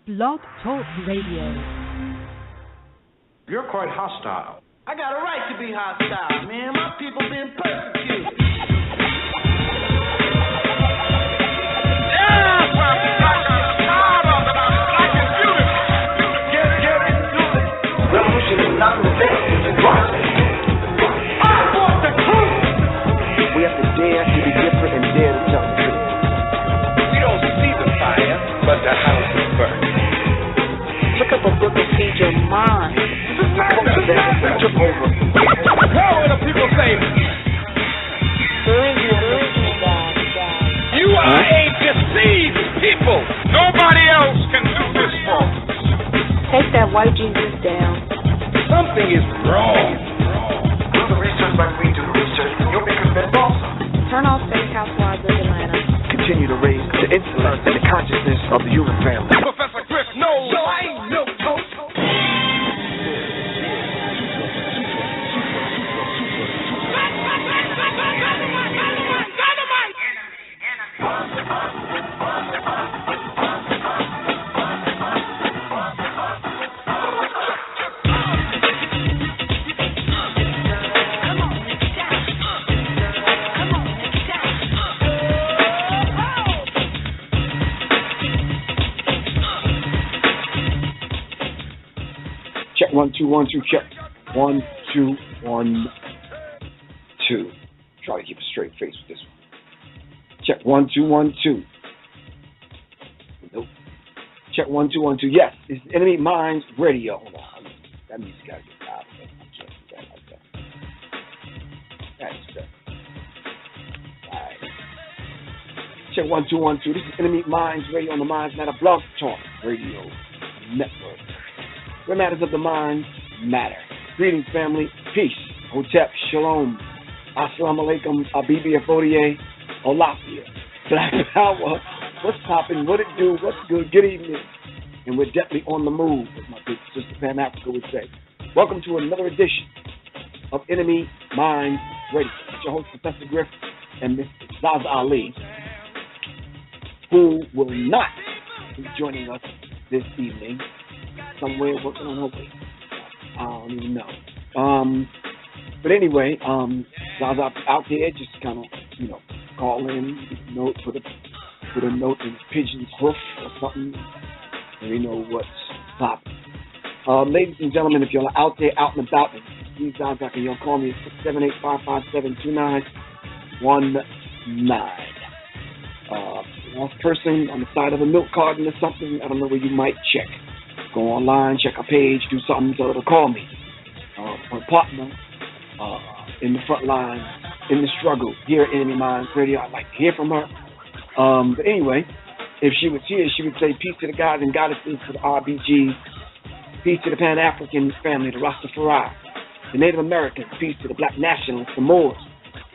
Blog Talk Radio. You're quite hostile. I got a right to be hostile, man. My people been persecuted. Revolution is not the best, it's a process. I want the truth. We have to dare to be different and dare to tell the truth. We don't see the fire, but the house is burning. Look up a book and feed your mind. How will the people say? You are a deceived people. Nobody else can do this for us. Take that white Jesus down. Something is wrong. Do the research like we do the research, you'll be convinced also. Turn off Fake Housewives of Atlanta. Continue to raise the intellect and the consciousness of the human family. Professor Griff knows. So I ain't no coach. Check 1 2 1 2. Check 1 2 1 2. Try to keep a straight face with this one. Check 1 2 1 2. Nope. Check 1 2 1 2. Yes, it's NMEmindz Radio. Hold on. That means you gotta get out of it. I can't do that like that. That's better. Alright. Check 1 2 1 2. This is NMEmindz Radio on the Minds Matter Blog Talk Radio Network, where matters of the mind matter. Greetings, family. Peace. Hotep. Shalom. Assalamu alaikum. Abibi Afodie. Olafia. Black Power. What's poppin'? What it do? What's good? Good evening. And we're definitely on the move, as my big sister Pan Africa would say. Welcome to another edition of NMEmindz Radio. It's your host, Professor Griff, and Miss ZaZa Ali, who will not be joining us this evening. Somewhere working on her way. I don't even know. But anyway, Zaza out there just kind of, call in, note, put a note in pigeon's hoof or something. And we know what's popping. Ladies and gentlemen, if you're out there, out and about, please Zaza, can you call me at 678-557-2919. Lost person on the side of a milk carton or something, I don't know where you might check. Go online, check our page, do something so it'll call me. My partner in the front line, in the struggle, here at NMEmindz Radio. I'd like to hear from her. But anyway, if she was here, she would say peace to the gods and goddesses, to the RBGs, peace to the Pan-African family, the Rastafari, the Native Americans, peace to the Black Nationalists, the Moors,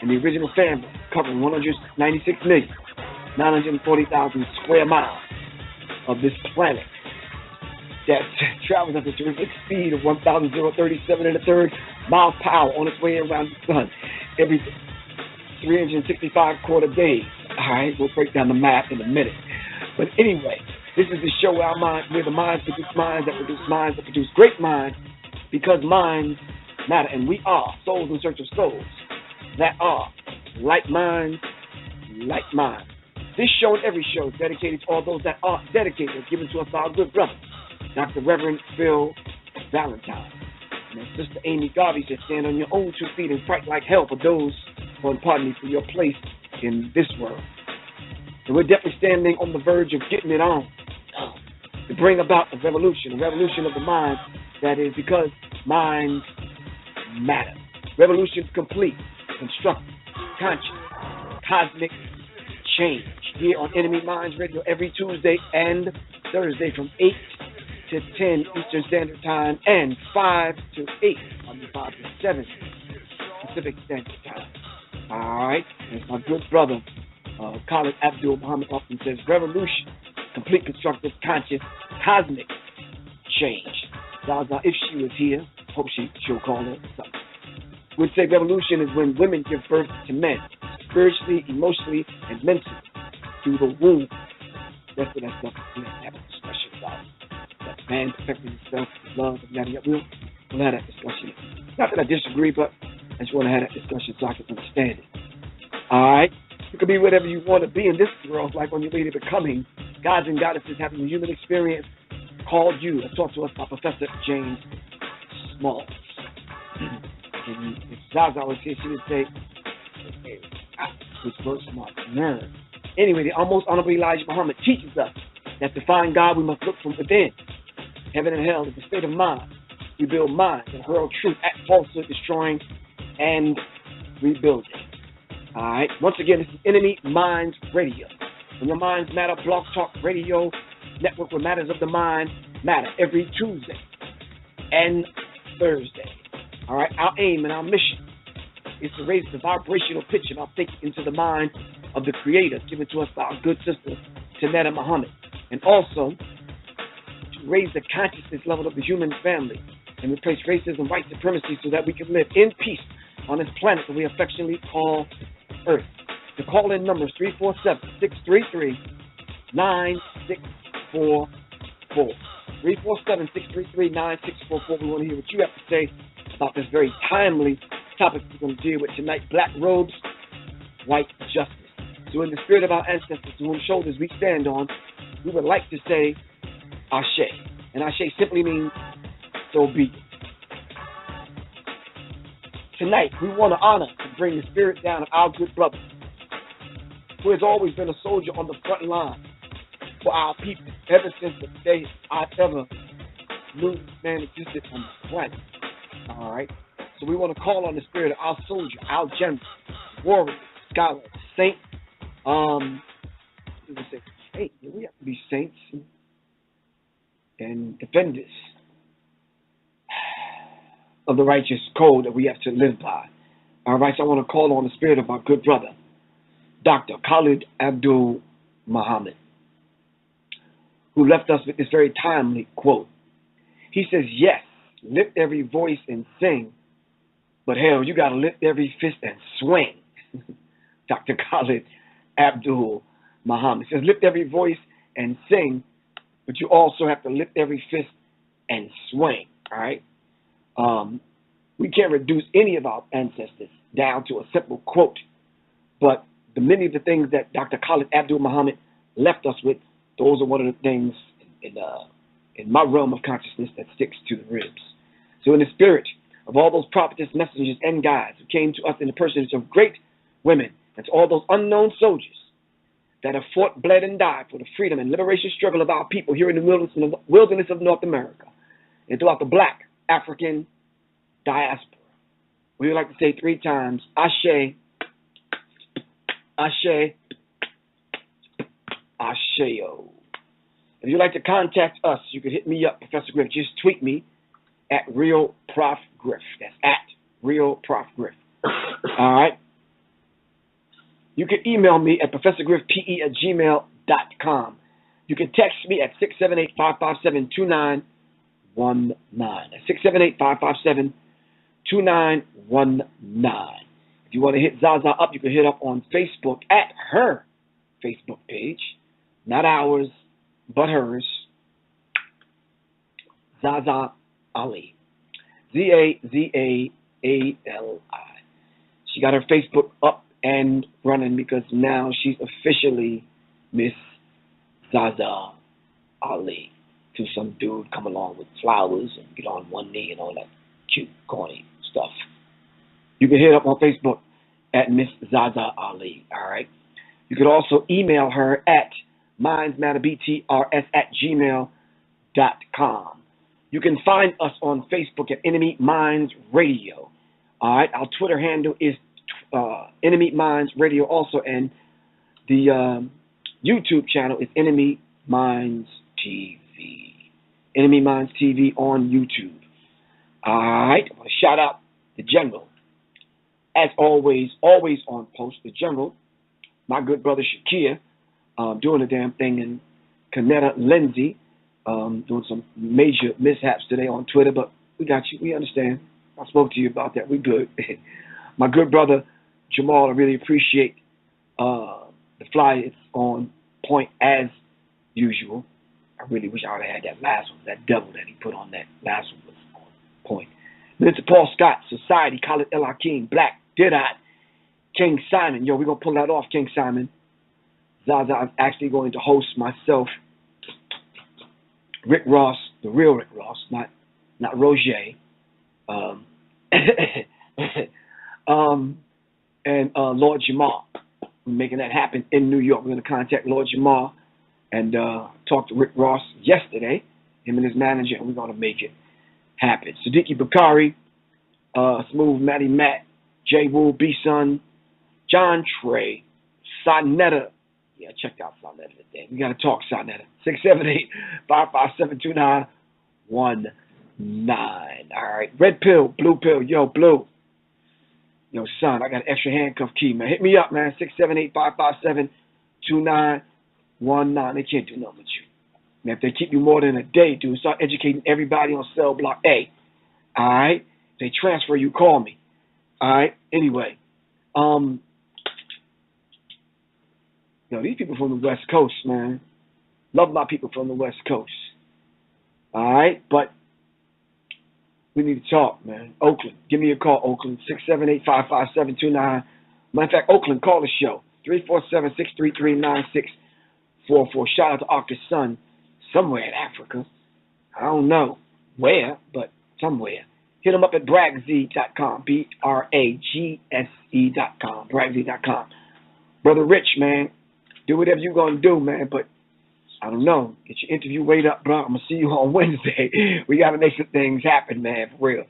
and the original family, covering 196,940,000 square miles of this planet that travels at a terrific speed of 1,037 1/3 miles per hour on its way around the sun every 365 quarter days. All right, we'll break down the math in a minute. But anyway, this is the show where the minds produce minds that produce minds that produce great minds, because minds matter. And we are souls in search of souls that are like minds, like minds. This show and every show is dedicated to all those that aren't dedicated, given to us by our good brother, Dr. Reverend Phil Valentine. And Sister Amy Garvey said, stand on your own 2 feet and fight like hell for those, for your place in this world. And we're definitely standing on the verge of getting it on to bring about a revolution of the mind, that is, because minds matter. Revolution complete, constructive, conscious, cosmic change. Here on NMEmindz Radio every Tuesday and Thursday from 8 to 10 Eastern Standard Time and 5 to 8, 5 to 7 Pacific Standard Time. All right, and my good brother, Khalid Abdul Muhammad, often says revolution, complete, constructive, conscious, cosmic change. Zaza, if she was here, hope she'll call in something. Would say revolution is when women give birth to men, spiritually, emotionally, and mentally, through the womb. That's what that stuff we have to have a discussion about. man perfecting himself with love and yada yada. We'll have that discussion. Not that I disagree, but I just want to have that discussion so I can understand it. Alright? You can be whatever you want to be in this world, like on your way to becoming gods and goddesses having a human experience called you. Talk to us about Professor James Smalls. And if Zaza was here, she would say, which works my nerve. Anyway, the almost honorable Elijah Muhammad teaches us that to find God, we must look from within. Heaven and hell is a state of mind. We build minds and hurl truth at falsehood, destroying and rebuilding. All right. Once again, this is NMEmindz Radio. When your minds matter, Blog Talk Radio network where matters of the mind matter every Tuesday and Thursday. All right. Our aim and our mission is to raise the vibrational pitch of our thinking into the mind of the Creator, given to us by our good sister, Tanetta Muhammad, and also to raise the consciousness level of the human family and replace racism, white supremacy, so that we can live in peace on this planet that we affectionately call Earth. The call-in number is 347-633-9644. 347-633-9644. We want to hear what you have to say about this very timely topic we're going to deal with tonight: black robes, white justice. So in the spirit of our ancestors to whom shoulders we stand on, we would like to say Ashe. And Ashe simply means so be it. Tonight, we want to honor and bring the spirit down of our good brother, who has always been a soldier on the front line for our people ever since the day I ever knew this man existed on the planet. All right? So we want to call on the spirit of our soldier, our general, warrior, scholar, saint. We say, hey, we have to be saints and defenders of the righteous code that we have to live by. All right, so I want to call on the spirit of our good brother, Dr. Khalid Abdul Muhammad, who left us with this very timely quote. He says, yes, lift every voice and sing, but hell, you got to lift every fist and swing. Dr. Khalid Abdul Muhammad says, lift every voice and sing, but you also have to lift every fist and swing. All right? We can't reduce any of our ancestors down to a simple quote, but the many of the things that Dr. Khalid Abdul Muhammad left us with, those are one of the things in my realm of consciousness that sticks to the ribs. So in the spirit of all those prophetess, messengers, and guides who came to us in the personage of great women, and to all those unknown soldiers that have fought, bled, and died for the freedom and liberation struggle of our people here in the wilderness of North America and throughout the black African diaspora, we would like to say 3 times, Ashe, Ashe, Asheo. If you'd like to contact us, you can hit me up, Professor Griff. Just tweet me at Real Prof Griff. That's at Real Prof Griff. All right. You can email me at professorgriffpe@gmail.com. You can text me at 678-557-2919. That's 678-557-2919. If you want to hit Zaza up, you can hit up on Facebook at her Facebook page. Not ours, but hers. Zaza Ali. ZaZaAli. She got her Facebook up and running because now she's officially Miss Zaza Ali. To some dude come along with flowers and get on one knee and all that cute, corny stuff. You can hit up on Facebook at Miss Zaza Ali, all right? You could also email her at mindsmatterbtrs@gmail.com. You can find us on Facebook at NMEmindz Radio, all right? Our Twitter handle is NMEmindz Radio also, and the YouTube channel is NMEmindz TV. NMEmindz TV on YouTube. All right, I want to shout out the General. As always on post, the General, my good brother Shakia, doing the damn thing, and Canetta Lindsay, doing some major mishaps today on Twitter, but we got you, we understand. I spoke to you about that, we good. My good brother Jamal, I really appreciate the flyer. It's on point as usual. I really wish I would have had that last one. That double that he put on that last one was on point. Mr. Paul Scott, Society, Khalid El Hakim, Black, Didot, King Simon. Yo, we're going to pull that off, King Simon. Zaza is actually going to host myself, Rick Ross, the real Rick Ross, not Roger, and Lord Jamar. We're making that happen in New York. We're going to contact Lord Jamar and talk to Rick Ross yesterday, him and his manager, and we're going to make it happen. Siddiqui Bakari, Smooth Matty Matt, J. Wu, B-Sun, John Trey, Sonetta. Yeah, check out Sonetta today. We got to talk Sonetta. 678-557-2919. All right. Red pill, blue pill. Yo, blue. Yo, son, I got an extra handcuff key, man. Hit me up, man. 678-557-2919. They can't do nothing with you. Man, if they keep you more than a day, dude, start educating everybody on cell block A. All right? If they transfer you, call me. All right? Anyway. Yo, these people from the West Coast, man. Love my people from the West Coast. All right? But we need to talk, man. Oakland. Give me a call, Oakland. 678-557-29. Matter of fact, Oakland, call the show. 347-633-9644. Shout out to Arcus Sun. Somewhere in Africa. I don't know where, but somewhere. Hit them up at bragz.com. BRAGSE.com. Bragz.com. Brother Rich, man. Do whatever you're going to do, man. But I don't know. Get your interview weighed up, bro. I'm going to see you on Wednesday. We got to make some things happen, man, for real.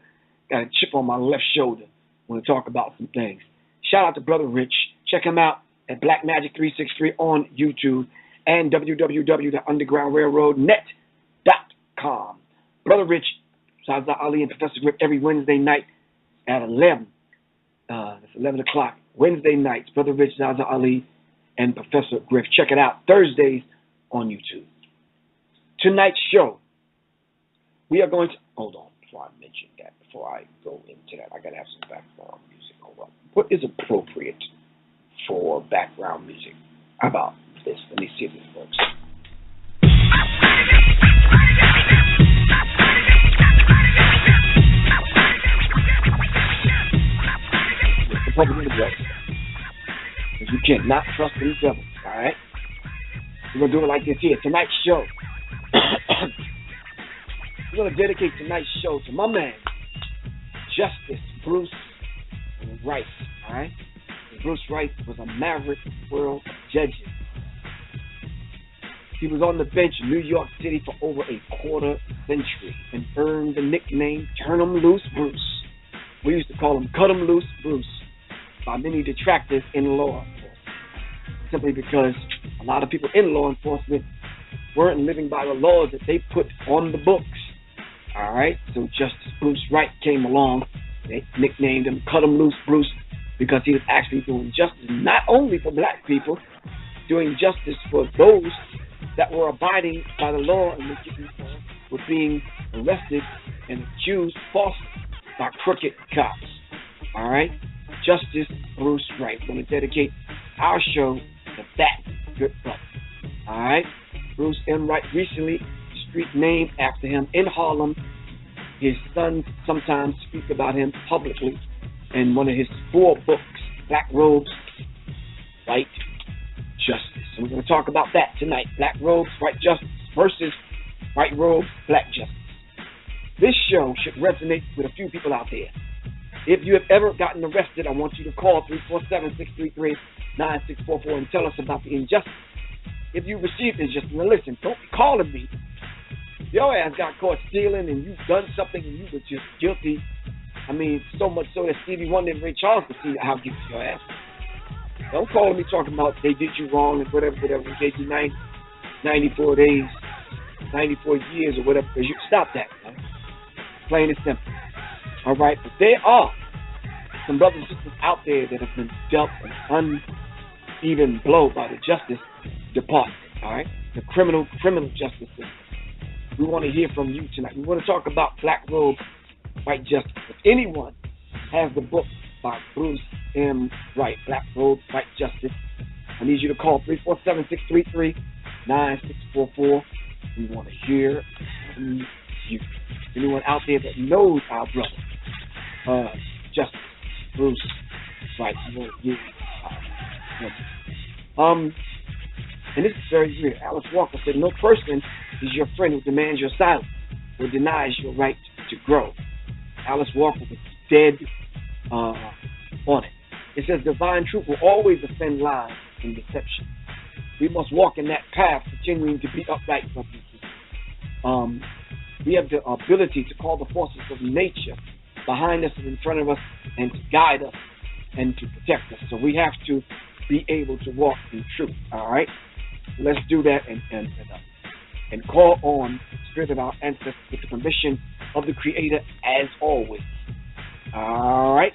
Got a chip on my left shoulder. Want to talk about some things. Shout out to Brother Rich. Check him out at BlackMagic363 on YouTube and www.undergroundrailroadnet.com. Brother Rich, Zaza Ali, and Professor Griff every Wednesday night at 11. That's 11 o'clock. Wednesday nights, Brother Rich, Zaza Ali, and Professor Griff. Check it out. Thursdays on YouTube. Tonight's show, we are going to... Hold on before I mention that. Before I go into that, I got to have some background music. Hold on. What is appropriate for background music? How about this? Let me see if this works. It's the public address. Because you cannot trust these devils, all right? We're going to do it like this here. Tonight's show. We're going to dedicate tonight's show to my man, Justice Bruce Wright, all right? Bruce Wright was a maverick world of judges. He was on the bench in New York City for over a quarter century and earned the nickname Turn 'em Loose Bruce. We used to call him Cut 'em Loose Bruce by many detractors in law enforcement, simply because a lot of people in law enforcement weren't living by the laws that they put on the books. All right, so Justice Bruce Wright came along. They nicknamed him Cut 'em Loose Bruce because he was actually doing justice not only for black people, doing justice for those that were abiding by the law and were being arrested and accused falsely by crooked cops. All right, Justice Bruce Wright. We're going to dedicate our show to that good brother. All right, Bruce M. Wright, recently street named after him in Harlem. His sons sometimes speak about him publicly in one of his 4 books, Black Robes, White Justice. And we're going to talk about that tonight. Black Robes, White Justice versus White Robes, Black Justice. This show should resonate with a few people out there. If you have ever gotten arrested, I want you to call 347-633-9644 and tell us about the injustice. If you received injustice, now listen, don't be calling me. Your ass got caught stealing and you done something and you were just guilty. I mean, so much so that Stevie Wonder and Ray Charles could see how guilty your ass. Don't call me talking about they did you wrong and whatever. We gave you 94 days, 94 years or whatever. Because you stop that, man. Plain and simple. All right, but there are some brothers and sisters out there that have been dealt an uneven blow by the Justice Department. All right, the criminal justice system. We want to hear from you tonight. We want to talk about Black Robe, White Justice. If anyone has the book by Bruce M. Wright, Black Robe, White Justice, I need you to call 347-633-9644. We want to hear from you. Anyone out there that knows our brother, Justice, Bruce, Wright, we want to hear and this is very weird. Alice Walker said, no person is your friend who demands your silence or denies your right to grow. Alice Walker was dead on it. It says divine truth will always offend lies and deception. We must walk in that path, continuing to be upright, brothers and sisters. We have the ability to call the forces of nature behind us and in front of us and to guide us and to protect us. So we have to be able to walk in truth, all right? Let's do that and call on the spirit of our ancestors with the permission of the Creator as always. All right?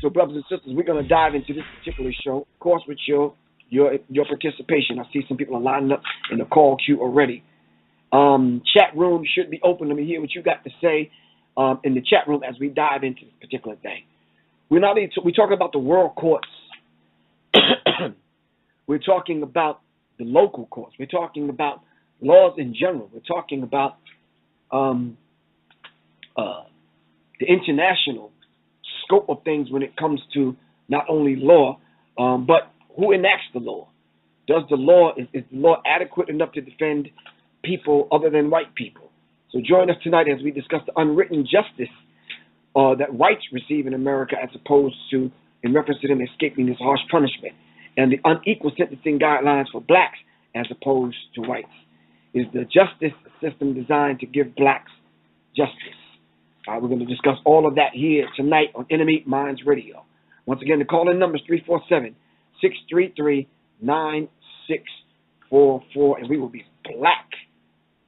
So, brothers and sisters, we're going to dive into this particular show, of course, with your participation. I see some people are lining up in the call queue already. Chat room should be open. Let me hear what you got to say in the chat room as we dive into this particular thing. We're talking about the world courts. We're talking about the local courts. We're talking about laws in general. We're talking about the international scope of things when it comes to not only law, but who enacts the law. Is the law adequate enough to defend people other than white people? So join us tonight as we discuss the unwritten justice that whites receive in America as opposed to, in reference to them escaping this harsh punishment, and the unequal sentencing guidelines for blacks as opposed to whites. Is the justice system designed to give blacks justice? We're going to discuss all of that here tonight on NMEmindz Radio. Once again, the call-in number is 347-633-9644, and we will be black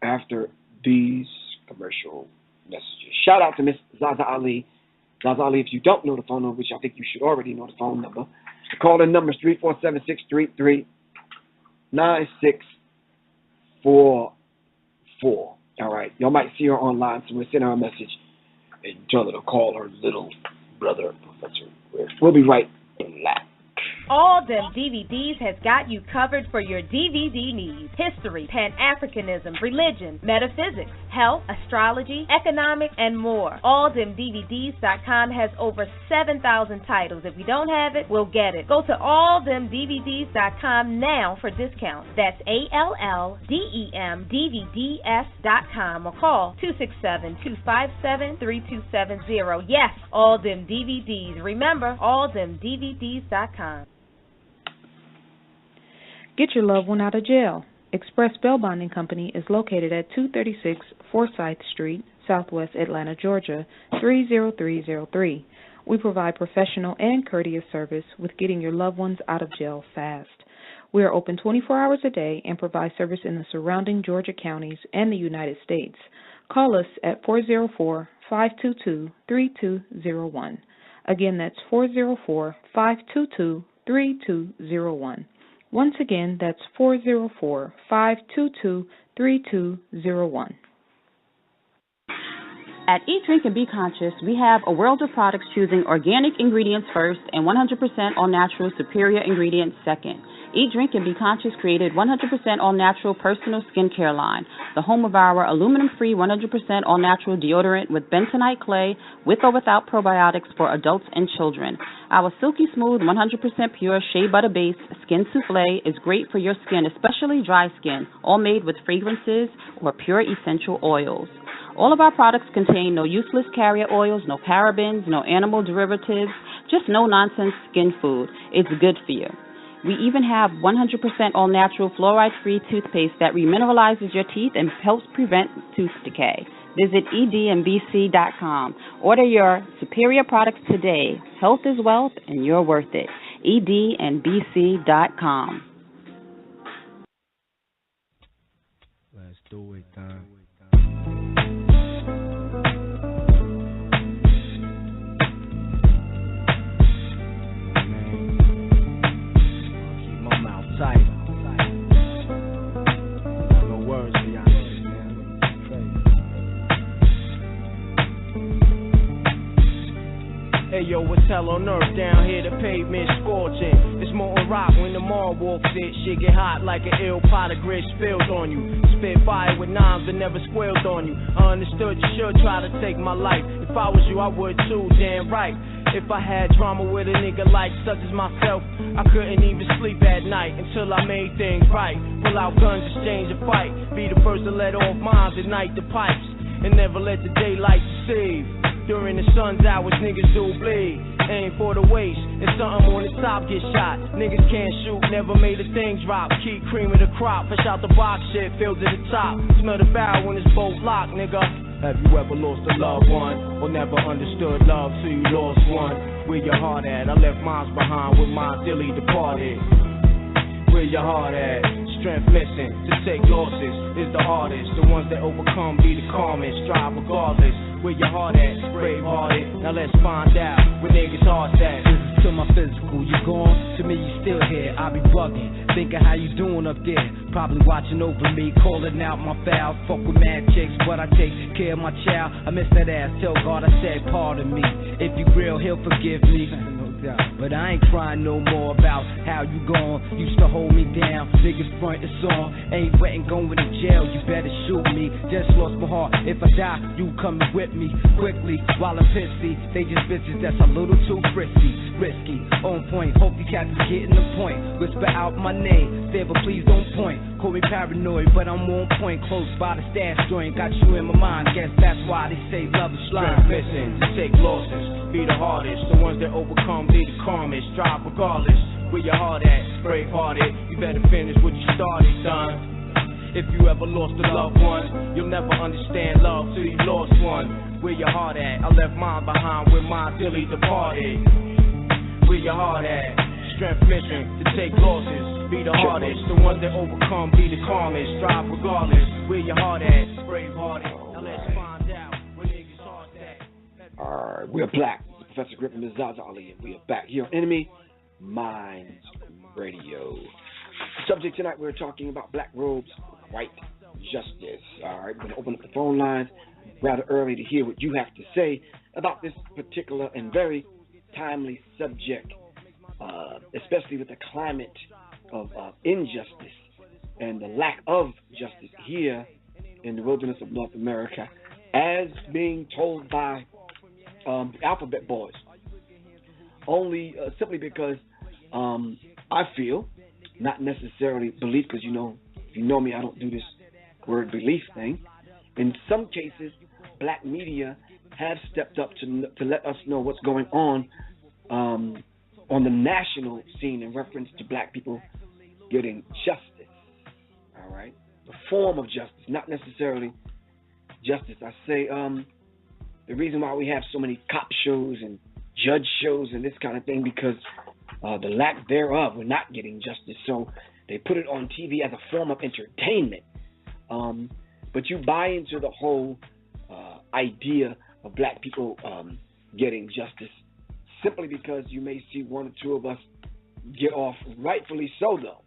after these commercial messages. Shout out to Miss ZaZa Ali. ZaZa Ali, if you don't know the phone number, which I think you should already know the phone number, the call-in number is 347-633-9644. All right. Y'all might see her online, so we'll send her a message and tell her to call her little brother, Professor Griff. We'll be right back. All Them DVDs has got you covered for your DVD needs. History, Pan-Africanism, religion, metaphysics, health, astrology, economics, and more. AllThemDVDs.com has over 7,000 titles. If we don't have it, we'll get it. Go to AllThemDVDs.com now for discounts. That's AllThemDVDs.com or call 267-257-3270. Yes, All Them DVDs. Remember, AllThemDVDs.com. Get your loved one out of jail. Express Bail Bonding Company is located at 236 Forsyth Street, Southwest Atlanta, Georgia, 30303. We provide professional and courteous service with getting your loved ones out of jail fast. We are open 24 hours a day and provide service in the surrounding Georgia counties and the United States. Call us at 404-522-3201. Again, that's 404-522-3201. Once again, that's 404-522-3201. At Eat, Drink, and Be Conscious, we have a world of products choosing organic ingredients first and 100% all-natural superior ingredients second. Eat, Drink, and Be Conscious created 100% all-natural personal skincare line, the home of our aluminum-free 100% all-natural deodorant with bentonite clay, with or without probiotics for adults and children. Our silky smooth, 100% pure shea butter base skin souffle is great for your skin, especially dry skin, all made with fragrances or pure essential oils. All of our products contain no useless carrier oils, no parabens, no animal derivatives, just no-nonsense skin food. It's good for you. We even have 100% all-natural fluoride-free toothpaste that remineralizes your teeth and helps prevent tooth decay. Visit edmbc.com. Order your superior products today. Health is wealth, and you're worth it. edmbc.com. Let's do it, time. Tight. No words for y'all niggas, man. Hey yo, what's hell on earth? Down here the pavement scorching. It's Smoking rock when the mall walks it. Shit get hot like an ill pot of grit spills on you. Spit fire with nines that never squealed on you. I understood you should try to take my life. If I was you, I would too, damn right. If I had drama with a nigga like such as myself, I couldn't even sleep at night until I made things right. Pull out guns, exchange a fight. Be the first to let off mines, ignite the pipes, and never let the daylight deceive. During the sun's hours, niggas do bleed. Aim for the waist, and something on the top get shot. Niggas can't shoot, never made a thing drop. Keep cream of the crop, fresh out the box, shit filled to the top. Smell the barrel when it's both locked, nigga. Have you ever lost a loved one, or never understood love till you lost one? Where your heart at? I left mine behind with mine till he departed. Where your heart at? Strength missing, to take losses is the hardest. The ones that overcome be the calmest, strive regardless. Where your heart at? Brave hearted. Now let's find out where niggas' hearts at. This is to my physical, you gone? To me, you still here. I be bugging, thinking how you doing up there. Probably watching over me, calling out my foul. Fuck with mad chicks, but I take care of my child. I miss that ass, tell God I said pardon me. If you real, he'll forgive me. But I ain't crying no more about how you gone. Used to hold me down, niggas front the song. Ain't wetting going to jail, you better shoot me. Just lost my heart, if I die, you coming with me. Quickly, while I'm pissy, they just bitches that's a little too risky. On point, hope you cats are getting the point. Whisper out my name, say but please don't point. Call me paranoid, but I'm on point. Close by the stash joint, got you in my mind. Guess that's why they say love is blind. Missing, to take losses, be the hardest. The ones that overcome, be the calmest. Strive regardless, where your heart at? Brave hearted, you better finish what you started, son. If you ever lost a loved one, you'll never understand love till you lost one. Where your heart at? I left mine behind with mine till he departed. Where your heart at? Strength mission, to take losses, be the hardest. The ones that overcome, be the calmest. Strive regardless, where your heart at? Brave hearted, now let's find out where niggas' hearts at. Alright, we're black. This is Professor Griff ZaZa, and we are back here on NMEmindz Radio. Subject tonight, we're talking about black robes, white justice. Alright, we're going to open up the phone lines rather early to hear what you have to say about this particular and very timely subject, especially with the climate of injustice and the lack of justice here in the wilderness of North America, as being told by alphabet boys. Only simply because I feel, not necessarily belief, because if you know me, I don't do this word belief thing. In some cases, black media have stepped up to let us know what's going on the national scene in reference to black people getting justice. All right, the form of justice, not necessarily justice. I say the reason why we have so many cop shows and judge shows and this kind of thing, because the lack thereof, we're not getting justice. So they put it on TV as a form of entertainment. But you buy into the whole idea of black people getting justice simply because you may see one or two of us get off, rightfully so though.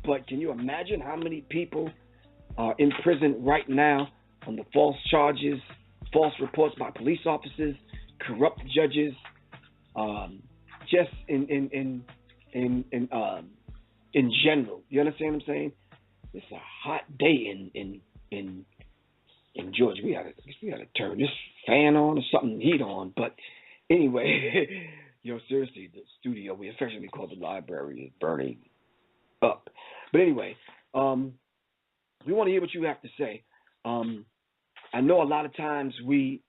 But can you imagine how many people are in prison right now on the false charges, false reports by police officers, corrupt judges, just in general? You understand what I'm saying? It's a hot day in Georgia. We gotta turn this fan on or something, heat on. But anyway, seriously, the studio we affectionately call the library is burning up. But anyway, we want to hear what you have to say. I know a lot of times we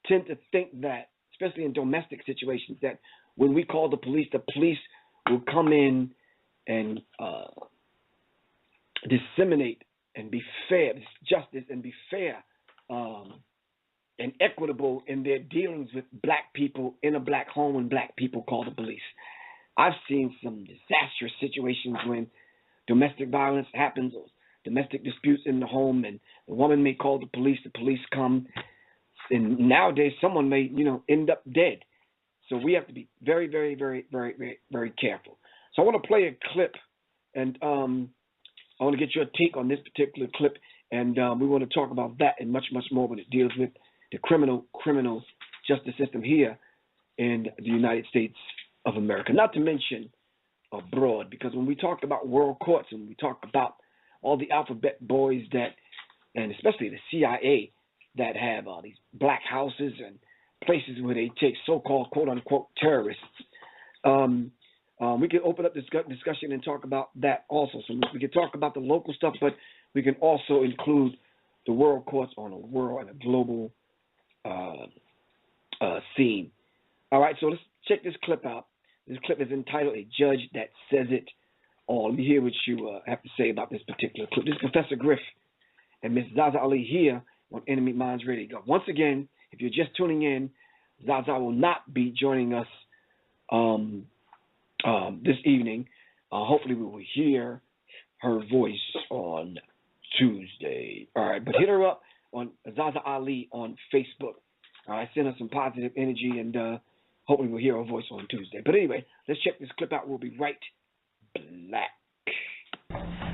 tend to think that, especially in domestic situations, that when we call the police will come in and disseminate and be fair, justice, and be fair and equitable in their dealings with black people in a black home when black people call the police. I've seen some disastrous situations when domestic violence happens or domestic disputes in the home, and the woman may call the police come, and nowadays someone may, end up dead. So we have to be very, very, very, very, very, very careful. So I want to play a clip, and I want to get your take on this particular clip, and we want to talk about that and much, much more when it deals with the criminal justice system here in the United States of America. Not to mention abroad, because when we talk about world courts and we talk about all the alphabet boys that, and especially the CIA, that have these black houses and places where they take so-called quote-unquote terrorists, we can open up this discussion and talk about that also. So we can talk about the local stuff, but we can also include the world courts on a world and a global scene. All right, so let's check this clip out. This clip is entitled "A Judge That Says It All." Let me hear what you have to say about this particular clip. This is Professor Griff and Ms. ZaZa Ali here on NMEmindz Radio. Once again, if you're just tuning in, ZaZa will not be joining us this evening. Hopefully we will hear her voice on Tuesday. All right, but hit her up on ZaZa Ali on Facebook. All right, send her some positive energy, and hopefully we'll hear her voice on Tuesday. But anyway, let's check this clip out. We'll be right back.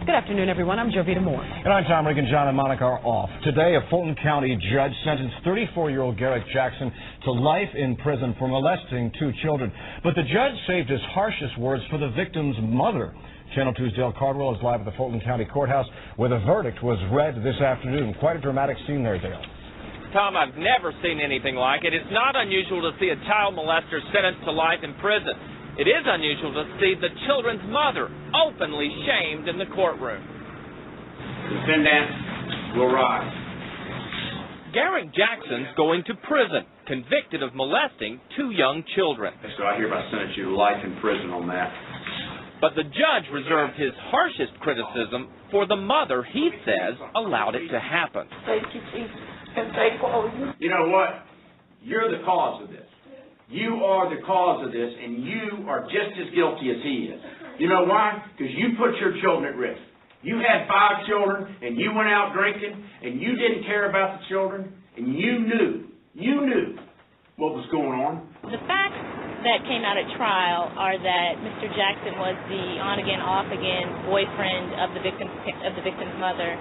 Good afternoon, everyone. I'm Jovita Moore. And I'm Tom Regan. John and Monica are off. Today, a Fulton County judge sentenced 34-year-old Garrett Jackson to life in prison for molesting 2 children. But the judge saved his harshest words for the victim's mother. Channel 2's Dale Cardwell is live at the Fulton County Courthouse, where the verdict was read this afternoon. Quite a dramatic scene there, Dale. Tom, I've never seen anything like it. It's not unusual to see a child molester sentenced to life in prison. It is unusual to see the children's mother openly shamed in the courtroom. Defendant will rise. Garrett Jackson's going to prison, convicted of molesting 2 young children. So I hereby sentence you to life in prison on that. But the judge reserved his harshest criticism for the mother he says allowed it to happen. Thank you, Jesus, and thank all of you. You know what? You're the cause of this. You are the cause of this, and you are just as guilty as he is. You know why? Because you put your children at risk. You had 5 children, and you went out drinking, and you didn't care about the children, and you knew what was going on. The facts that came out at trial are that Mr. Jackson was the on-again, off-again boyfriend of the victim's mother.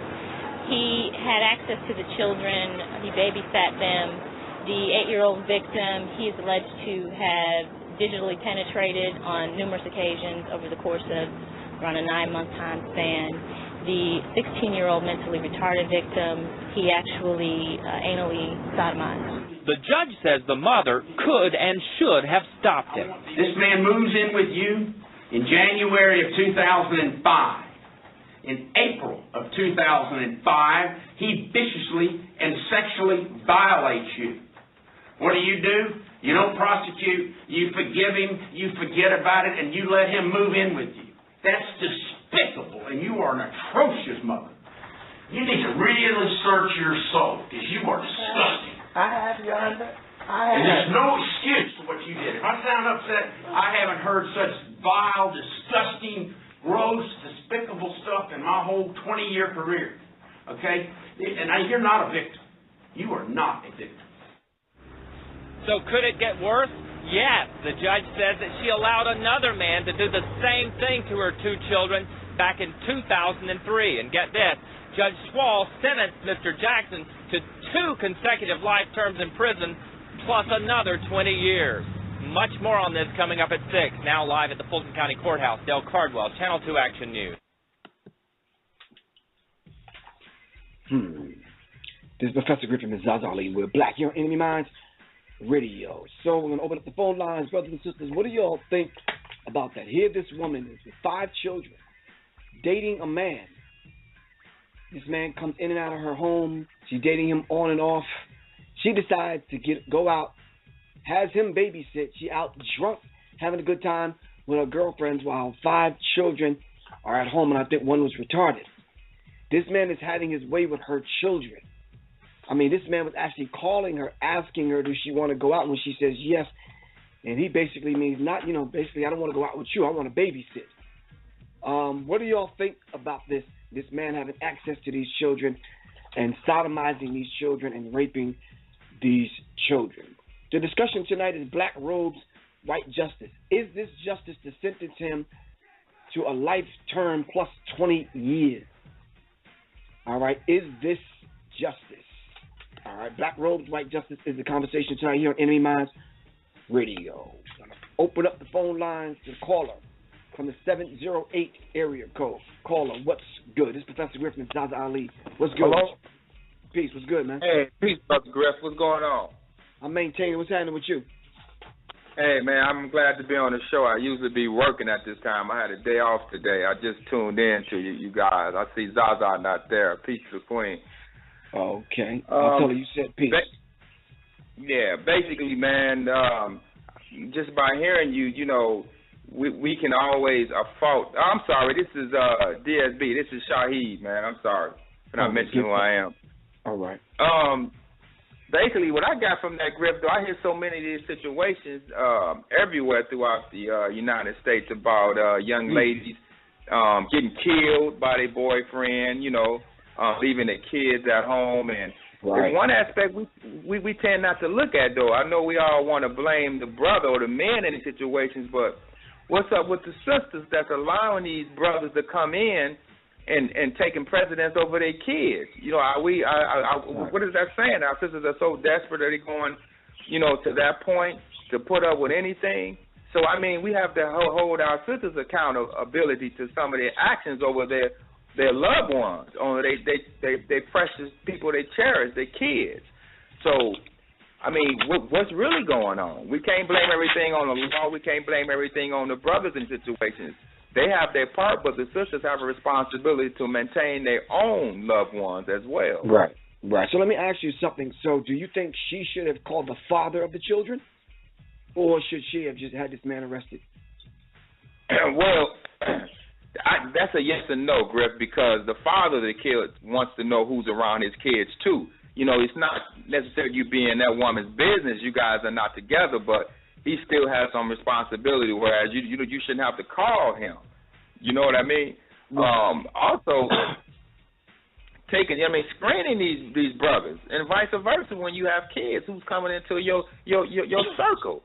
He had access to the children. He babysat them. The 8-year-old victim, he is alleged to have digitally penetrated on numerous occasions over the course of around a 9-month time span. The 16-year-old mentally retarded victim, he actually anally sodomized. The judge says the mother could and should have stopped him. This man moves in with you in January of 2005. In April of 2005, he viciously and sexually violates you. What do? You don't prosecute, you forgive him, you forget about it, and you let him move in with you. That's despicable, and you are an atrocious mother. You need to really search your soul, because you are disgusting. I have, Your Honor. And there's no excuse for what you did. If I sound upset, I haven't heard such vile, disgusting, gross, despicable stuff in my whole 20-year career. Okay? And you're not a victim. You are not a victim. So could it get worse? Yes. The judge says that she allowed another man to do the same thing to her 2 children back in 2003. And get this, Judge Swall sentenced Mr. Jackson to 2 consecutive life terms in prison, plus another 20 years. Much more on this coming up at 6. Now live at the Fulton County Courthouse. Dale Cardwell, Channel 2 Action News. This is Professor Griffin and ZaZa Ali. We're black here on NMEmindz Radio. So we're going to open up the phone lines. Brothers and sisters, what do y'all think about that? Here this woman is with 5 children, dating a man. This man comes in and out of her home. She's dating him on and off. She decides to go out, has him babysit. She out drunk, having a good time with her girlfriends while 5 children are at home, and I think one was retarded. This man is having his way with her children. I mean, this man was actually calling her, asking her, does she want to go out? And when she says yes, and he basically means not, basically, I don't want to go out with you. I want to babysit. What do y'all think about this? This man having access to these children and sodomizing these children and raping these children. The discussion tonight is black robes, white justice. Is this justice to sentence him to a life term plus 20 years? All right, is this justice? All right, black robes, white justice is the conversation tonight here on NMEmindz Radio. Open up the phone lines to the caller. from the 708 area code. Caller, what's good? This is Professor Griff from ZaZa Ali. What's good? Hello? Peace, what's good, man? Hey, peace, Brother Griff. What's going on? I'm maintaining. What's happening with you? Hey, man, I'm glad to be on the show. I usually be working at this time. I had a day off today. I just tuned in to you guys. I see ZaZa not there. Peace to the Queen. Okay. I'll tell her you said peace. Yeah, basically, man, just by hearing you, you know, we can always fault. I'm sorry, this is DSB. This is Shaheed, man. I'm sorry for not mentioning who I am. All right. Basically, what I got from that, Griff, though, I hear so many of these situations everywhere throughout the United States about young ladies getting killed by their boyfriend, you know, leaving their kids at home. And there's one aspect we tend not to look at, though. I know we all want to blame the brother or the man in these situations, but what's up with the sisters that's allowing these brothers to come in and taking precedence over their kids? You know, what is that saying? Our sisters are so desperate that they're going, you know, to that point to put up with anything. So, I mean, we have to hold our sisters accountability to some of their actions over their loved ones, on they precious people they cherish, their kids. So, I mean, what's really going on? We can't blame everything on the law. We can't blame everything on the brothers in situations. They have their part, but the sisters have a responsibility to maintain their own loved ones as well. Right, right. So let me ask you something. So do you think she should have called the father of the children, or should she have just had this man arrested? Well, that's a yes and no, Griff, because the father of the kid wants to know who's around his kids too. You know, it's not necessarily you being that woman's business. You guys are not together, but he still has some responsibility, whereas you shouldn't have to call him. You know what I mean? Also, screening these brothers, and vice versa when you have kids who's coming into your circle.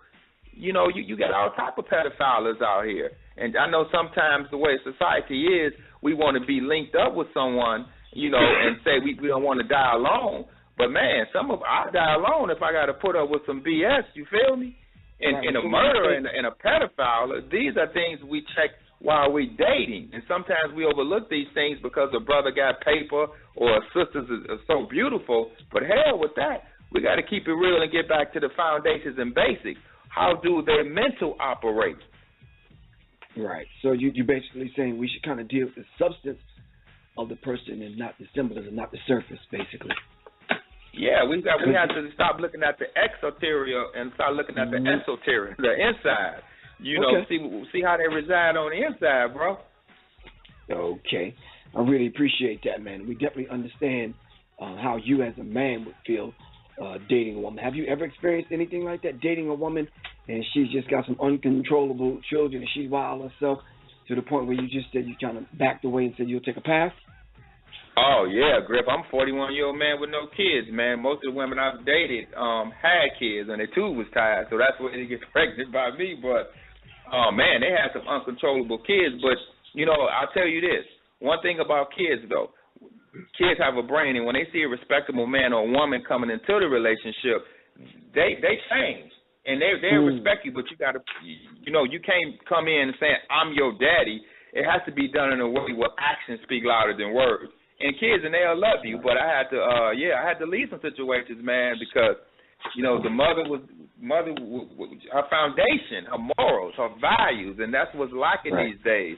You know, you got all type of pedophiles out here. And I know sometimes the way society is, we want to be linked up with someone, you know, and say we don't want to die alone. But, man, I die alone if I got to put up with some BS, you feel me? And a murderer and a pedophile, these are things we check while we're dating. And sometimes we overlook these things because a brother got paper or a sister is so beautiful. But hell with that. We got to keep it real and get back to the foundations and basics. How do their mental operate? Right. So you're basically saying we should kind of deal with the substance of the person and not the symbolism, not the surface, basically. Yeah, we have to stop looking at the exterior and start looking at the esoteric, the inside. You know, see how they reside on the inside, bro. Okay. I really appreciate that, man. We definitely understand how you as a man would feel dating a woman. Have you ever experienced anything like that, dating a woman and she's just got some uncontrollable children and she's wild herself to the point where you just said you kind of backed away and said you'll take a pass? Oh, yeah, Griff. I'm a 41-year-old man with no kids, man. Most of the women I've dated had kids, and their tube was tied, so that's why they get pregnant by me. But, man, they had some uncontrollable kids. But, you know, I'll tell you this. One thing about kids, though, kids have a brain, and when they see a respectable man or woman coming into the relationship, they change. And they respect you, but you got to, you know, you can't come in and say, I'm your daddy. It has to be done in a way where actions speak louder than words. And kids, and they'll love you, but I had to leave some situations, man, because, you know, the mother was her foundation, her morals, her values, and that's what's lacking these days,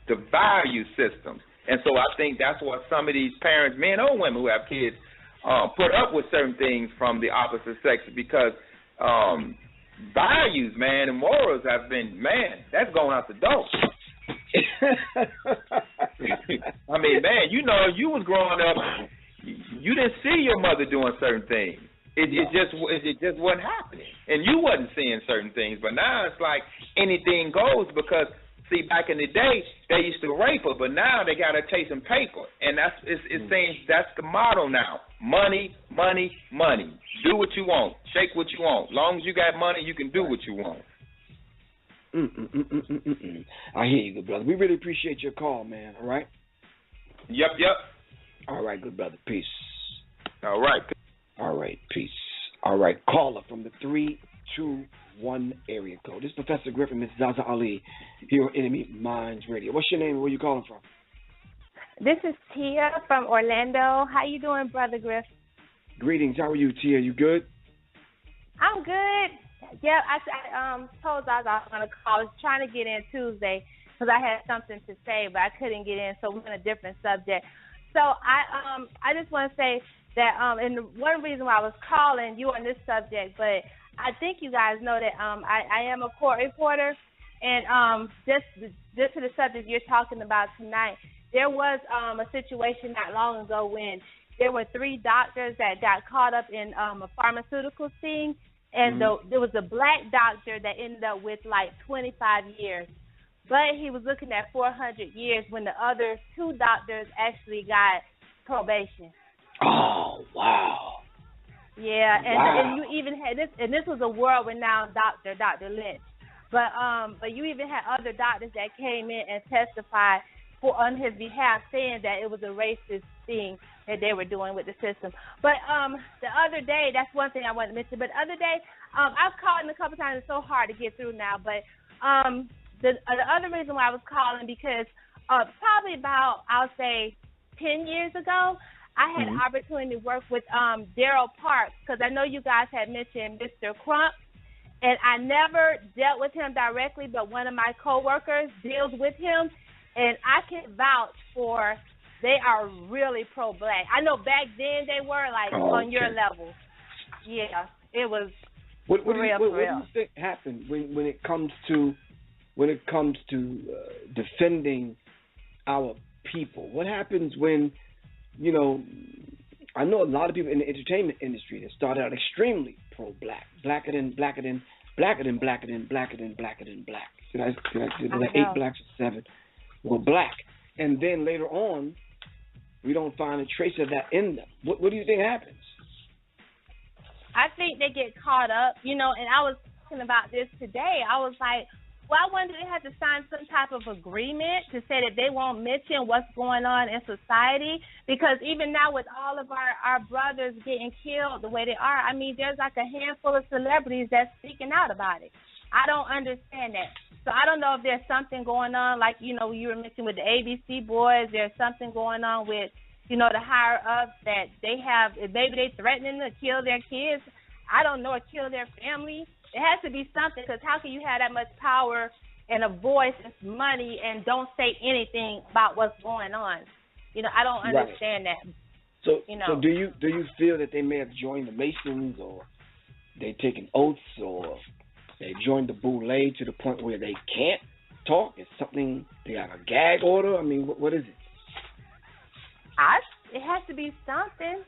the value systems. And so I think that's what some of these parents, men or women who have kids, put up with certain things from the opposite sex because values, man, and morals have been, man, that's going out the door. I mean, man, you know, you was growing up, you didn't see your mother doing certain things. It just wasn't happening, and you wasn't seeing certain things. But now it's like anything goes because, see, back in the day they used to rape her, but now they got her chasing paper, and it's saying that's the motto now: money, money, money. Do what you want, shake what you want. As long as you got money, you can do what you want. I hear you, good brother. We really appreciate your call, man. All right? Yep. All right, good brother. Peace. All right. All right, peace. All right, caller from the 321. one area code. This is Professor Griff and Ms. ZaZa Ali here on NMEmindz Radio. What's your name and where you calling from? This is Tia from Orlando. How you doing, Brother Griff? Greetings. How are you, Tia? You good? I'm good. Yeah, I told ZaZa I was going to call. I was trying to get in Tuesday because I had something to say, but I couldn't get in, so we're on a different subject. So I just want to say that, and one reason why I was calling you on this subject, but I think you guys know that I am a court reporter, and just to the subject you're talking about tonight, there was a situation not long ago when there were 3 doctors that got caught up in a pharmaceutical thing, and there was a black doctor that ended up with like 25 years. But he was looking at 400 years when the other 2 doctors actually got probation. Oh, wow. Yeah, and you even had this, and this was a world-renowned doctor, Dr. Lynch. But you even had other doctors that came in and testified on his behalf, saying that it was a racist thing that they were doing with the system. But the other day, that's one thing I wanted to mention. But the other day, I've called in a couple times. It's so hard to get through now. But the other reason why I was calling, because probably about, I'll say, 10 years ago, I had an opportunity to work with Daryl Parks, because I know you guys had mentioned Mr. Crump, and I never dealt with him directly, but one of my coworkers deals with him, and I can vouch for they are really pro-black. I know back then they were like on your level. Yeah, it was what for real. What do you think happened when it comes to defending our people? What happens when, you know, I know a lot of people in the entertainment industry that started out extremely pro-black, blacker than black. Did I 8 blacks or 7 were black, and then later on, we don't find a trace of that in them. What do you think happens? I think they get caught up, you know, and I was talking about this today. I was like, well, I wonder if they have to sign some type of agreement to say that they won't mention what's going on in society, because even now with all of our brothers getting killed the way they are, I mean, there's like a handful of celebrities that's speaking out about it. I don't understand that. So I don't know if there's something going on, like, you know, you were mentioning with the ABC boys, there's something going on with, you know, the higher-ups that they have, maybe they threatening to kill their kids, I don't know, or kill their family. It has to be something, because how can you have that much power and a voice and money and don't say anything about what's going on? You know, I don't understand that. So, you know. So do you feel that they may have joined the Masons, or they taken oaths, or they joined the Boule to the point where they can't talk? Is something, they got a gag order? I mean, what is it? It has to be something.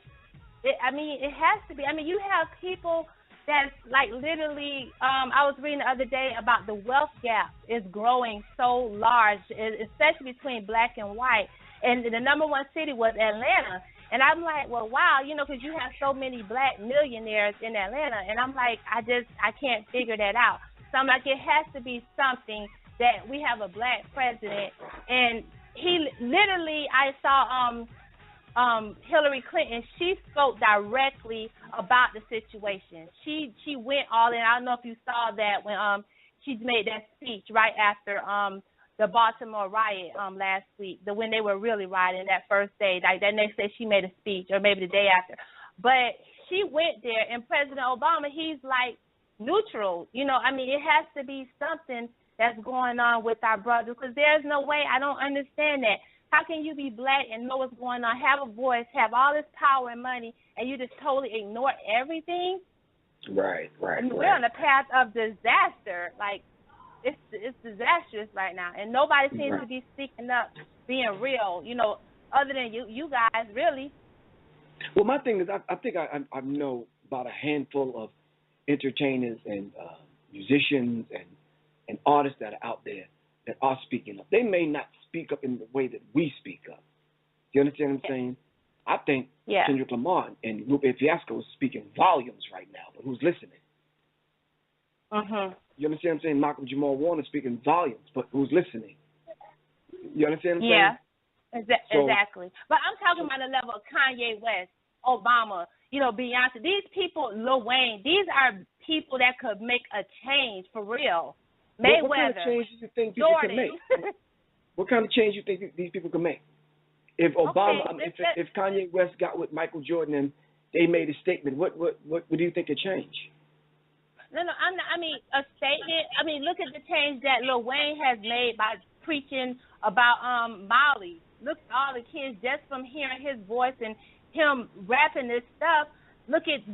It has to be. I mean, you have people that's like literally, I was reading the other day about the wealth gap is growing so large, especially between black and white. And the number 1 city was Atlanta. And I'm like, well, wow, you know, because you have so many black millionaires in Atlanta. And I'm like, I can't figure that out. So I'm like, it has to be something that we have a black president. And he literally, I saw Hillary Clinton, she spoke directly about the situation. She went all in. I don't know if you saw that when she made that speech right after the Baltimore riot last week, when they were really rioting that first day. Like that next day she made a speech, or maybe the day after. But she went there, and President Obama, he's like neutral. You know, I mean, it has to be something that's going on with our brothers, because there's no way, I don't understand that. How can you be black and know what's going on, have a voice, have all this power and money, and you just totally ignore everything? Right. We're on the path of disaster. Like, it's disastrous right now, and nobody seems to be speaking up, being real, you know, other than you guys, really. Well, my thing is, I think I know about a handful of entertainers and musicians and artists that are out there that are speaking up. They may not speak up in the way that we speak up. Do you understand what I'm saying? I think Kendrick Lamar and Lupe Fiasco is speaking volumes right now, but who's listening? You understand what I'm saying? Malcolm Jamal Warner speaking volumes, but who's listening? You understand what I'm saying? Exactly. But I'm talking about the level of Kanye West, Obama, you know, Beyonce. These people, Lil Wayne, these are people that could make a change for real. What kind of Mayweather, change do you think people Jordan. can make? What kind of change do you think these people can make? If Obama, if Kanye West got with Michael Jordan and they made a statement, what do you think could change? No, I mean, a statement. I mean, look at the change that Lil Wayne has made by preaching about Molly. Look at all the kids just from hearing his voice and him rapping this stuff. Look at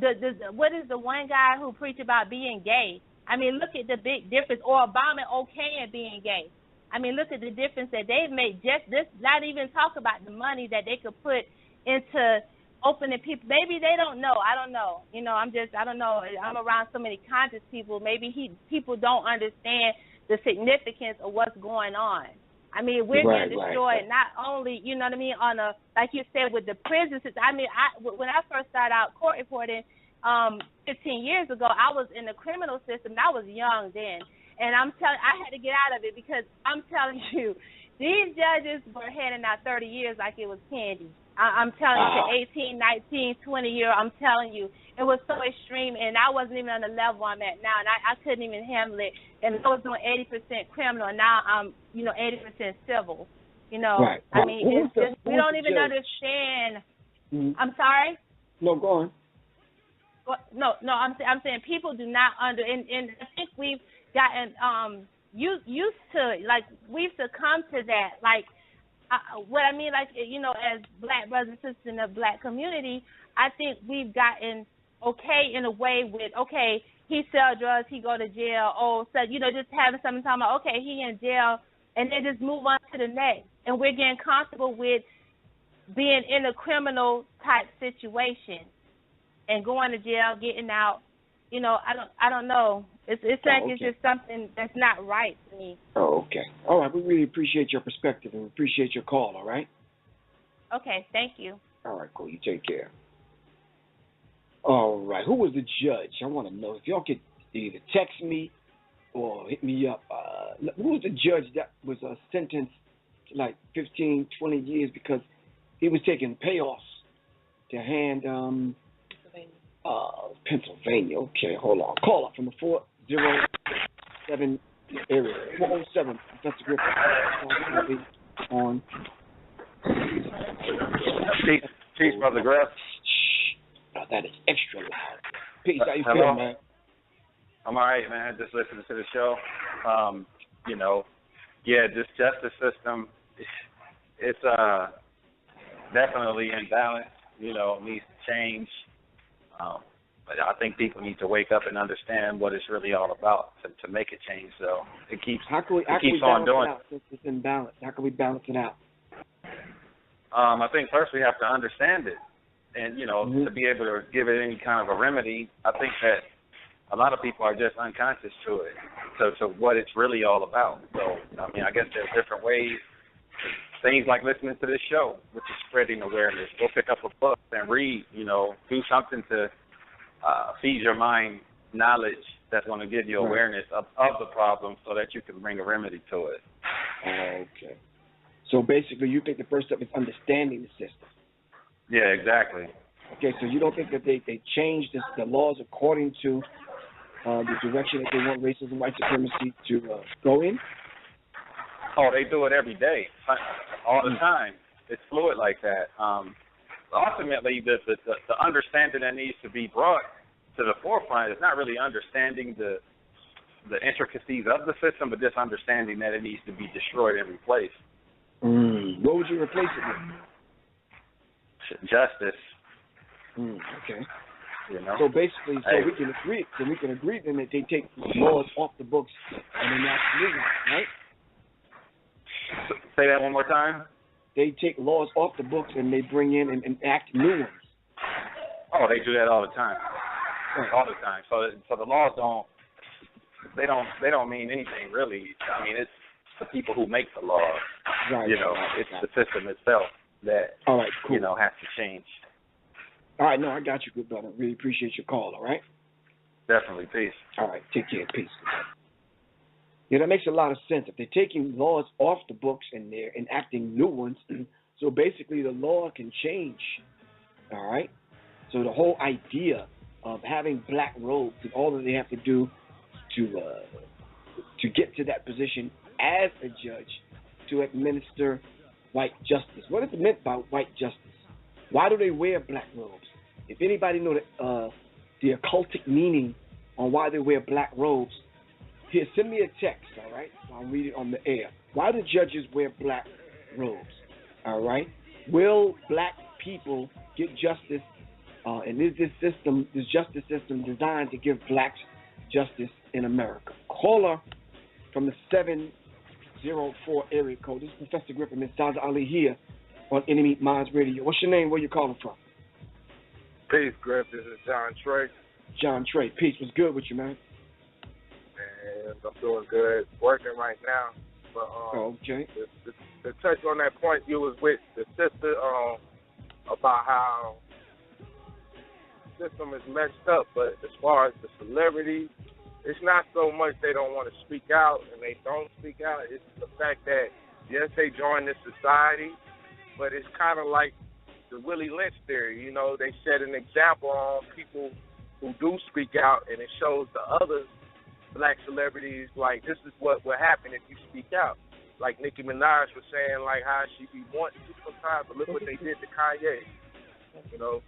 what is the one guy who preached about being gay? I mean, look at the big difference. Or Obama okaying being gay. I mean, look at the difference that they've made. Just this, not even talk about the money that they could put into opening people. Maybe they don't know. I don't know. You know, I don't know. I'm around so many conscious people. Maybe people don't understand the significance of what's going on. I mean, we're getting destroyed not only, you know what I mean, on a, like you said, with the prison system. I mean, when I first started out court reporting 15 years ago, I was in the criminal system. I was young then. And I had to get out of it because I'm telling you, these judges were handing out 30 years like it was candy. I'm telling you, to 18, 19, 20 year, I'm telling you, it was so extreme, and I wasn't even on the level I'm at now, and I couldn't even handle it. And I was doing 80% criminal, and now I'm, 80% civil. You know, I mean, it's just, we don't even understand. Mm-hmm. I'm sorry? No, go on. No, I'm saying people do not and I think we've gotten used to, like, we've succumbed to that, like. What I mean, like, as black brothers and sisters in the black community, I think we've gotten okay in a way with, okay, he sell drugs, he go to jail, just having something talking about, okay, he in jail, and then just move on to the next. And we're getting comfortable with being in a criminal type situation and going to jail, getting out. I don't know. It's like it's just something that's not right to me. Oh, okay. All right. We really appreciate your perspective and appreciate your call, all right? Okay. Thank you. All right, cool. You take care. All right. Who was the judge? I want to know. If y'all could either text me or hit me up. Who was the judge that was sentenced to like 15, 20 years because he was taking payoffs to hand Pennsylvania. Okay, hold on. Call up from the 407 area. 407. Professor Griff on. Peace, Brother Griff. Oh, that is extra loud. Peace. How you feeling, man? I'm all right, man. Just listening to the show. This justice system, it's definitely imbalanced. Needs to change. But I think people need to wake up and understand what it's really all about to make a change. So it keeps on doing. It's imbalanced. How can we balance it out? I think first we have to understand it, and to be able to give it any kind of a remedy. I think that a lot of people are just unconscious to it, to what it's really all about. So I guess there's different ways. Things like listening to this show, which is spreading awareness. Go pick up a book and read, do something to feed your mind knowledge that's going to give you awareness of the problem so that you can bring a remedy to it. Okay. So basically you think the first step is understanding the system. Yeah, exactly. Okay, so you don't think that they changed the laws according to the direction that they want racism, white supremacy to go in? Oh, they do it every day, all the time. It's fluid like that. Ultimately, the understanding that needs to be brought to the forefront is not really understanding the intricacies of the system, but just understanding that it needs to be destroyed and replaced. What would you replace it with? Justice. Okay. So basically, we can agree then that they take laws off the books and enact new ones, right? Say that one more time. They take laws off the books and they bring in and enact new ones. Oh, they do that all the time. All the time. So the laws don't mean anything really. I mean, it's the people who make the laws. Right. It's the system itself that all right, cool. Has to change. All right, no, I got you, good brother. Really appreciate your call. All right. Definitely, peace. All right, take care, peace. Yeah, that makes a lot of sense. If they're taking laws off the books and they're enacting new ones, so basically the law can change, all right? So the whole idea of having black robes and all that they have to do to get to that position as a judge to administer white justice. What is it meant by white justice? Why do they wear black robes? If anybody know the occultic meaning on why they wear black robes, here, send me a text, all right? I'll read it on the air. Why do judges wear black robes, all right? Will black people get justice, and is this justice system designed to give blacks justice in America? Caller from the 704 area code. This is Professor Griff and Ms. ZaZa Ali here on NMEmindz Radio. What's your name? Where you calling from? Peace, Griff. This is John Trey. John Trey. Peace. What's good with you, man? And I'm doing good. Working right now. But okay. To touch on that point you was with the sister about how the system is messed up, but as far as the celebrity, it's not so much they don't want to speak out and they don't speak out. It's the fact that, yes, they join this society, but it's kind of like the Willie Lynch theory. You know, they set an example on people who do speak out, and it shows the other black celebrities, like, this is what will happen if you speak out. Like Nicki Minaj was saying, like, how she be wanting to sometimes, but look what they did to Kanye, you know.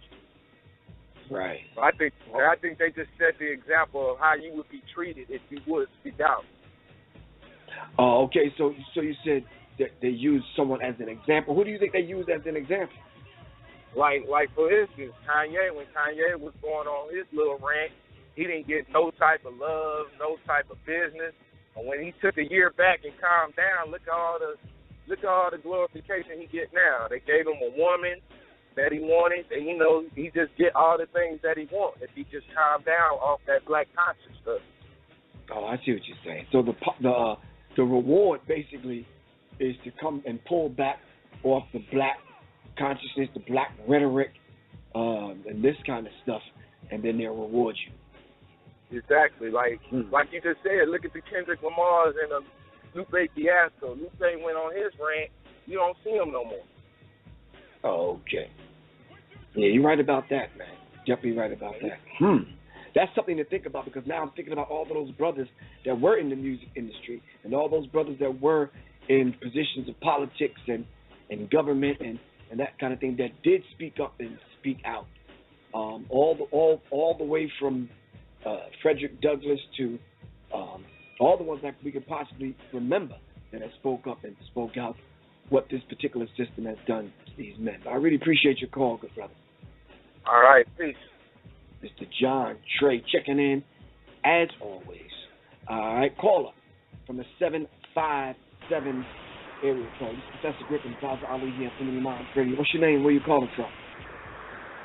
Right. I think they just set the example of how you would be treated if you would speak out. Oh, okay. So you said that they used someone as an example. Who do you think they used as an example? Like for instance, Kanye, when Kanye was going on his little rant, he didn't get no type of love, no type of business. And when he took a year back and calmed down, look at all the glorification he get now. They gave him a woman that he wanted, and you know, he just get all the things that he wants if he just calm down off that black conscious stuff. Oh, I see what you're saying. So the reward basically is to come and pull back off the black consciousness, the black rhetoric, and this kind of stuff, and then they'll reward you. Exactly, like you just said. Look at the Kendrick Lamars and the Lupe Fiasco. Lupe went on his rant. You don't see him no more. Oh, okay. Yeah, you're right about that, man. Definitely right about that. That's something to think about, because now I'm thinking about all of those brothers that were in the music industry and all those brothers that were in positions of politics and government and that kind of thing that did speak up and speak out. All the way from Frederick Douglass to all the ones that we could possibly remember that have spoke up and spoke out what this particular system has done to these men. I really appreciate your call, good brother. All right, peace. Mr. John Trey checking in, as always. All right, caller from the 757 area code. This is Professor Griffin, ZaZa Ali here on NMEmindz Radio. What's your name? Where you calling from?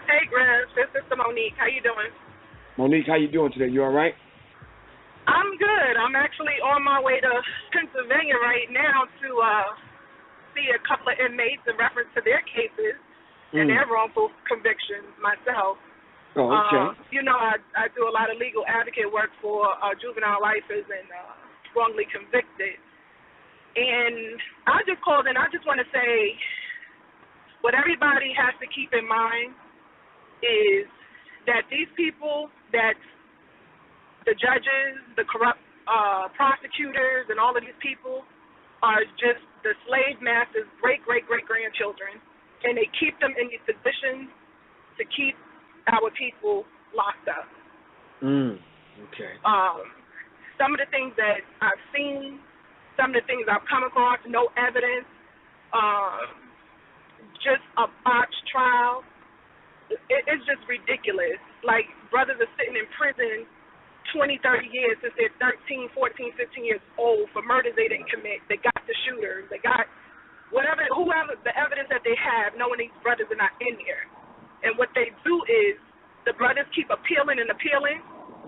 Hey, Griff. This is Monique. How you doing? Monique, how you doing today? You all right? I'm good. I'm actually on my way to Pennsylvania right now to see a couple of inmates in reference to their cases and their wrongful convictions myself. Oh, okay. You know, I do a lot of legal advocate work for juvenile lifers and wrongly convicted. And I just called in. I just want to say what everybody has to keep in mind is that these people, that the judges, the corrupt prosecutors, and all of these people are just the slave masters' great-great-great-grandchildren, and they keep them in these positions to keep our people locked up. Okay. Some of the things that I've seen, some of the things I've come across, no evidence, just a botched trial. It's just ridiculous. Like, brothers are sitting in prison 20, 30 years since they're 13, 14, 15 years old for murders they didn't commit. They got the shooters. They got whoever, the evidence that they have, knowing these brothers are not in there. And what they do is the brothers keep appealing and appealing,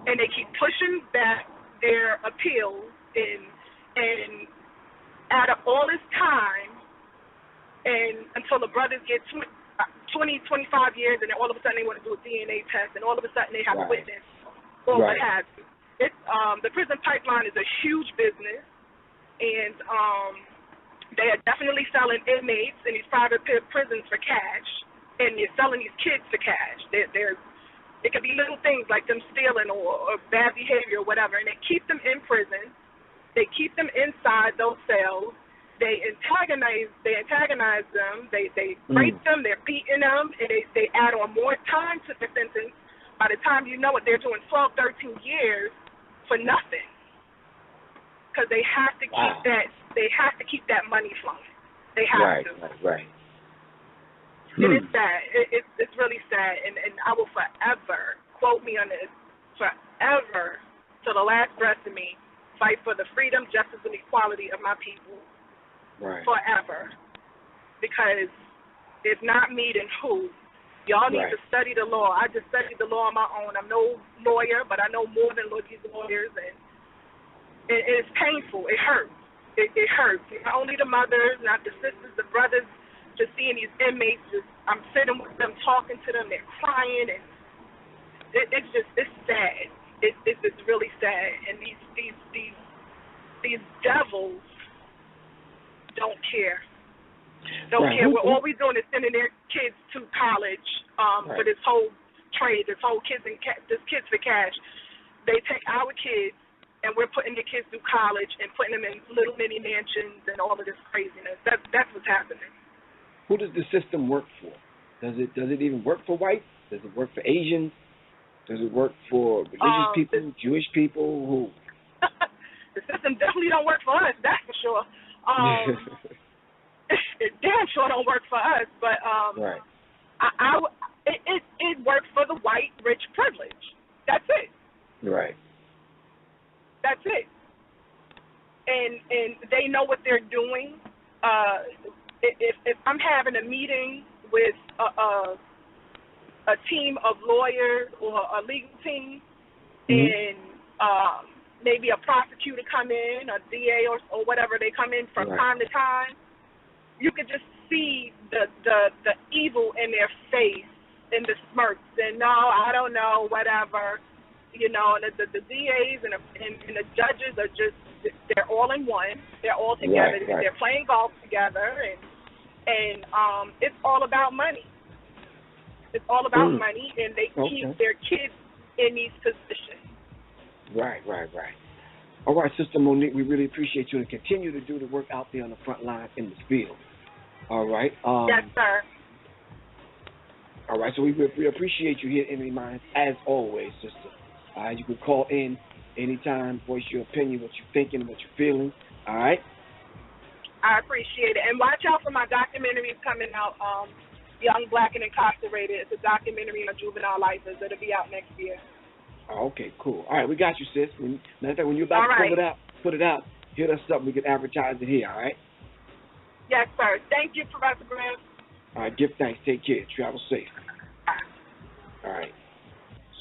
and they keep pushing back their appeals and add up all this time and until the brothers get 20, 25 years, and then all of a sudden they want to do a DNA test, and all of a sudden they have a witness or what have you. The prison pipeline is a huge business, and they are definitely selling inmates in these private prisons for cash, and you're selling these kids for cash. It could be little things like them stealing or bad behavior or whatever, and they keep them in prison. They keep them inside those cells. They antagonize them. They rape them. They're beating them, and they add on more time to the sentence. By the time you know it, they're doing 12, 13 years for nothing, because they have to keep that. They have to keep that money flowing. They have to. Right. And it's sad. It's really sad, and I will forever, quote me on this, forever, to the last breath of me, fight for the freedom, justice, and equality of my people. Right. Forever. Because if not me, then who? Y'all need to study the law. I just studied the law on my own. I'm no lawyer, but I know more than these lawyers, and it's painful. It hurts. It hurts. Not only the mothers, not the sisters, the brothers, just seeing these inmates, I'm sitting with them, talking to them, they're crying, and it's sad. It's really sad. And these devils don't care. Don't care. All we doing is sending their kids to college for this whole trade, this kids for cash. They take our kids, and we're putting the kids through college and putting them in little mini mansions and all of this craziness. That's what's happening. Who does the system work for? Does it even work for whites? Does it work for Asians? Does it work for religious people, Jewish people? Who? The system definitely don't work for us. That's for sure. It damn sure don't work for us. But it works for the white rich privilege. That's it. Right. That's it. And they know what they're doing. If I'm having a meeting with a team of lawyers or a legal team, and maybe a prosecutor come in, a DA or whatever, they come in from time to time, you could just see the evil in their face, in the smirks, and no, I don't know, whatever, and the DAs and the judges are just, they're all in one, they're all together, they're playing golf together, and it's all about money. It's all about money, and they keep their kids in these positions. Right. All right, Sister Monique, we really appreciate you and continue to do the work out there on the front line in the field. All right. Yes, sir. All right, so we appreciate you here at NMEmindz as always, sister. You can call in anytime, voice your opinion, what you're thinking, what you're feeling. All right. I appreciate it, and watch out for my documentaries coming out. Young, Black, and Incarcerated. It's a documentary on juvenile life. It'll be out next year. Oh, okay, cool. All right, we got you, sis. When you're about to put it out, hit us up. We can advertise it here, all right? Yes, sir. Thank you, Professor Griff. All right, give thanks. Take care. Travel safe. All right.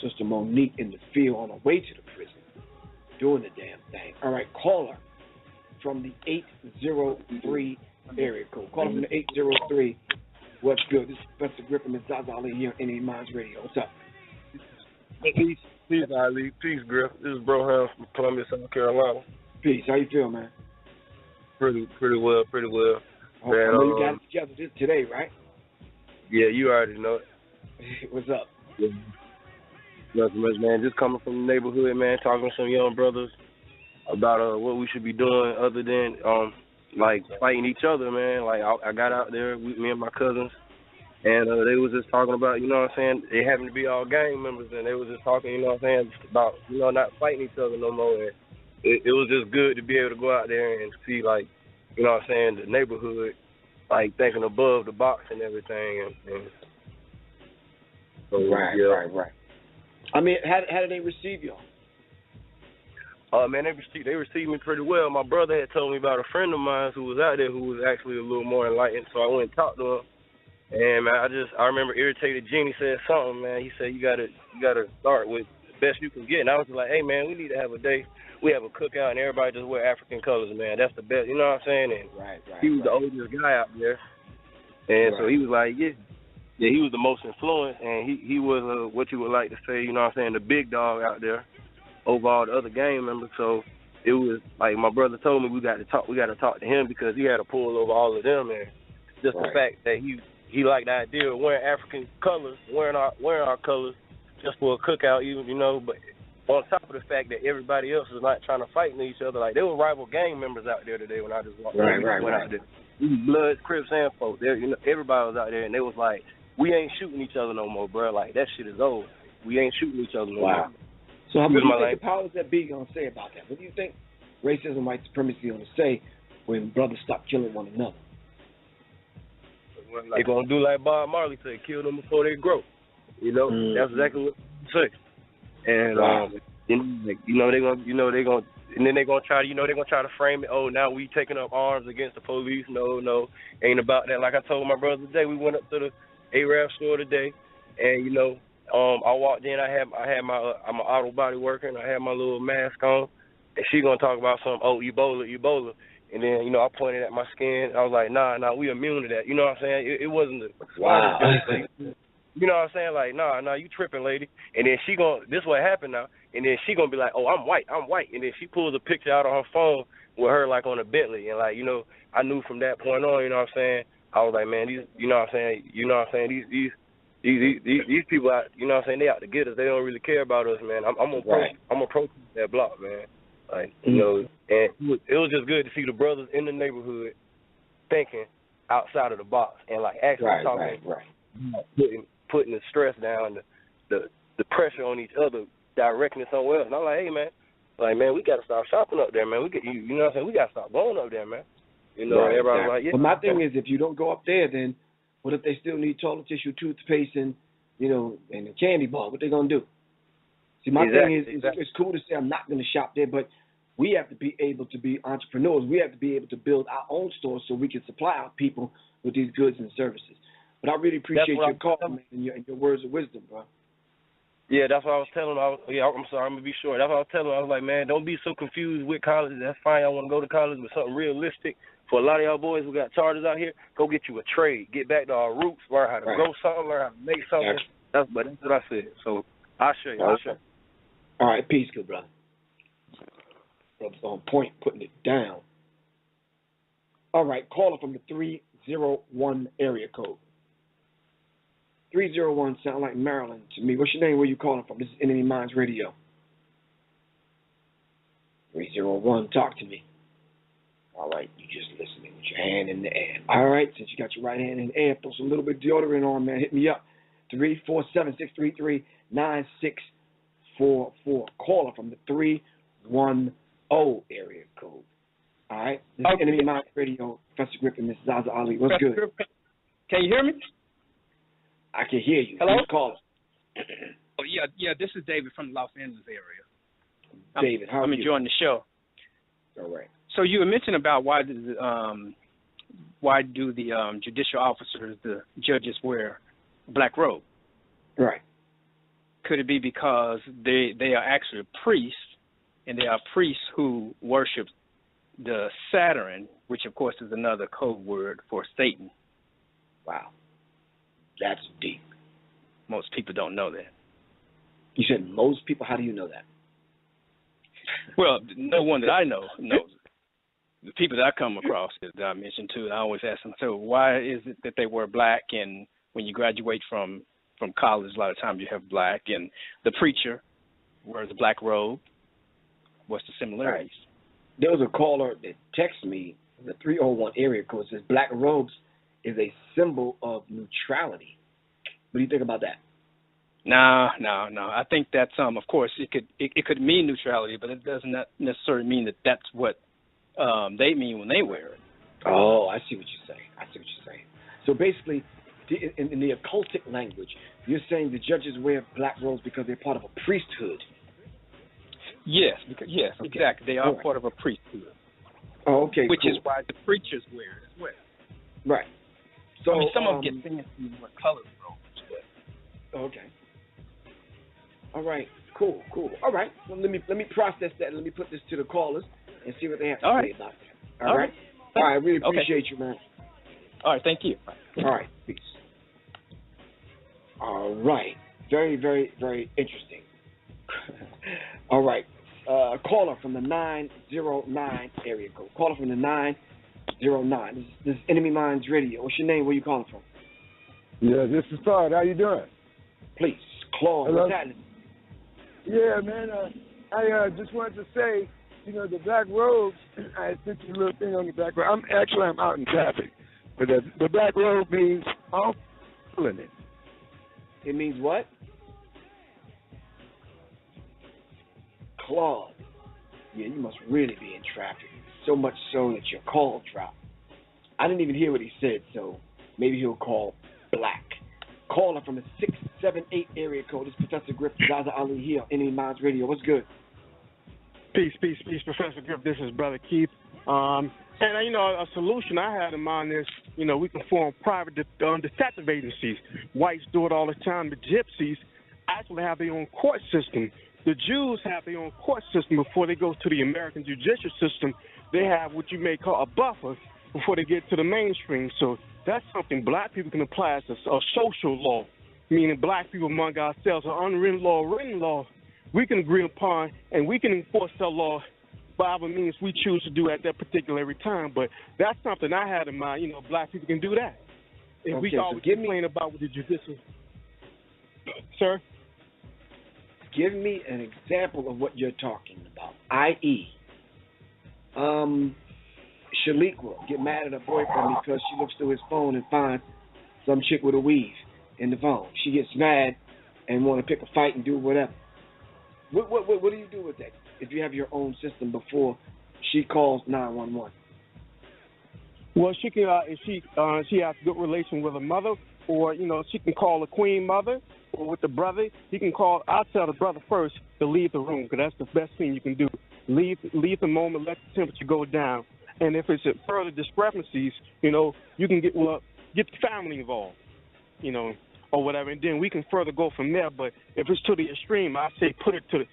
Sister Monique in the field on her way to the prison, doing the damn thing. All right, caller from the 803 area code. Caller from the 803. What's good? This is Professor Griff and Ms. ZaZa Ali here on NMEmindz Radio. What's up? Peace, Ali. Peace, Griff. This is Bro Ham from Columbia, South Carolina. Peace. How you feel, man? Pretty well. Oh, man, you got it together today, right? Yeah, you already know it. What's up? Yeah. Nothing much, man. Just coming from the neighborhood, man, talking to some young brothers about what we should be doing other than like fighting each other, man. Like I got out there with me and my cousins, and they was just talking about, you know what I'm saying, they happen to be all gang members, and they was just talking, you know what I'm saying, about, you know, not fighting each other no more. And it was just good to be able to go out there and see, like, you know what I'm saying, the neighborhood, like, thinking above the box and everything. And so, Right. I mean, how did they receive you? Man, they received me pretty well. My brother had told me about a friend of mine who was out there who was actually a little more enlightened, so I went and talked to him. And man, I remember Irritated Genie said something, man. He said you gotta start with the best you can get. And I was like, hey man, we need to have a day. We have a cookout and everybody just wear African colors, man. That's the best, you know what I'm saying? And he was the oldest guy out there, and so he was like, yeah, he was the most influenced, and he was what you would like to say, you know what I'm saying, the big dog out there over all the other gang members. So it was like my brother told me we got to talk to him because he had a pull over all of them, and just the fact that he liked the idea of wearing African colors, wearing our colors, just for a cookout, even, you know, but on top of the fact that everybody else is not trying to fight each other. Like, there were rival gang members out there today when I just walked out there. Bloods, Crips, and folks. There, you know, everybody was out there, and they was like, we ain't shooting each other no more, bro. Like, that shit is over. We ain't shooting each other no more. So what do you think the powers that be going to say about that? What do you think racism, white supremacy going to say when brothers stop killing one another? They're going to do like Bob Marley said, kill them before they grow. You know, that's exactly what they say. And, you know, they're going to, and then they're going to try to, you know, they're going to try to frame it, oh, now we taking up arms against the police. No, ain't about that. Like I told my brother today, we went up to the Arab store today, and, you know, I walked in, I had my, I'm an auto body worker, and I had my little mask on, and she going to talk about some, Ebola. And then, you know, I pointed at my skin. I was like, nah, we immune to that. You know what I'm saying? It wasn't the smartest thing. You know what I'm saying? Like, nah, you tripping, lady. And then this what happened now. And then she gonna be like, oh, I'm white. And then she pulls a picture out on her phone with her, like, on a Bentley. And, like, you know, I knew from that point on, you know what I'm saying? I was like, man, these, you know what I'm saying? These people out, you know what I'm saying? They out to get us. They don't really care about us, man. I'm gonna protest that block, man. Like, you know, and it was just good to see the brothers in the neighborhood thinking outside of the box and, like, actually talking, putting the stress down, the pressure on each other, directing it somewhere else. And I'm like, hey, man, we got to stop shopping up there, man. You know what I'm saying? We got to stop going up there, man. You know, everybody's like, yeah. But my thing is, if you don't go up there, then what if they still need toilet tissue, toothpaste, and, you know, and a candy bar? What they going to do? See, my thing is, it's cool to say I'm not going to shop there, but we have to be able to be entrepreneurs. We have to be able to build our own stores so we can supply our people with these goods and services. But I really appreciate your call, man, and your words of wisdom, bro. Yeah, that's what I was telling him. I'm sorry, I'm going to be short. That's what I was telling him. I was like, man, don't be so confused with college. That's fine. I want to go to college, but something realistic. For a lot of y'all boys who got charges out here, go get you a trade. Get back to our roots. Learn how to grow something. Learn how to make something. That's what I said. So I'll show you. All right, peace, good brother. Brother's on point, putting it down. All right, caller from the 301 area code. 301 sound like Maryland to me. What's your name? Where you calling from? This is NMEmindz Radio. 301, talk to me. All right, you just listening with your hand in the air. All right, since you got your right hand in the air, throw some little bit of deodorant on, man. Hit me up. 347-633-9644. Caller from the 310 area code. All right, this is NMEmindz Radio. Professor Griff and Ms. ZaZa Ali. What's good? Can you hear me? I can hear you. Hello? Please call. Oh, yeah. This is David from the Los Angeles area. David, how are I'm you? enjoying the show. All right. So you were mentioning about why do the judicial officers, the judges, wear a black robe? Right. Could it be because they are actually priests, and they are priests who worship the Saturn, which of course is another code word for Satan? Wow. That's deep. Most people don't know that. You said most people? How do you know that? Well, no one that I know knows it. The people that I come across that I mentioned too, I always ask them, so why is it that they wear black, and when you graduate from college, a lot of times you have black, and the preacher wears a black robe. What's the similarities? Right. There was a caller that texted me, the 301 area code, says black robes is a symbol of neutrality. What do you think about that? No. I think that's of course it could mean neutrality, but it doesn't necessarily mean that that's what they mean when they wear it. Oh, I see what you're saying. So basically, in the occultic language, you're saying the judges wear black robes because they're part of a priesthood. Yes, exactly. They are part of a priesthood. Oh, okay. Which is why the preachers wear it as well. Right. So some of them get fancy with colored robes. Okay. All right. Cool. All right. Well, let me process that. Let me put this to the callers and see what they have to say about that. All right. All right. I really appreciate you, man. All right. Thank you. All right. Peace. All right. Very, very, very interesting. All right. Caller from the 909 area code. Caller from the 909. This is NMEmindz Radio. What's your name? Where you calling from? Yeah, this is Todd. How you doing? Please Claude, Hello? what's happening? Yeah, man. I just wanted to say, the black robes, I sent you a little thing on the black robe. I'm out in traffic. But the black robe means I'm feeling it. It means what? Claude. Yeah, you must really be in traffic. So much so that your call dropped. I didn't even hear what he said, so maybe he'll call black. Caller from the 678 area code. This is Professor Griff ZaZa Ali here on NMEmindz Radio. What's good? Peace, Professor Griff. This is Brother Keith. And a solution I had in mind is, we can form private detective agencies. Whites do it all the time. The gypsies actually have their own court system. The Jews have their own court system before they go to the American judicial system. They have what you may call a buffer before they get to the mainstream. So that's something black people can apply as a social law, meaning black people among ourselves, an unwritten law, written law, we can agree upon, and we can enforce that law by our means we choose to do at that particular every time. But that's something I had in mind. Black people can do that. If we always complain about what the judicial... Sir? Give me an example of what you're talking about, i.e., Shaliqua get mad at her boyfriend because she looks through his phone and finds some chick with a weave in the phone. She gets mad and want to pick a fight and do whatever. What do you do with that if you have your own system before she calls 911? Well, she can if she has a good relation with her mother, or she can call the queen mother, or with the brother. He can call. I'll tell the brother first to leave the room, because that's the best thing you can do. Leave the moment, let the temperature go down. And if it's further discrepancies, you can get the family involved, or whatever, and then we can further go from there. But if it's to the extreme, I say put it to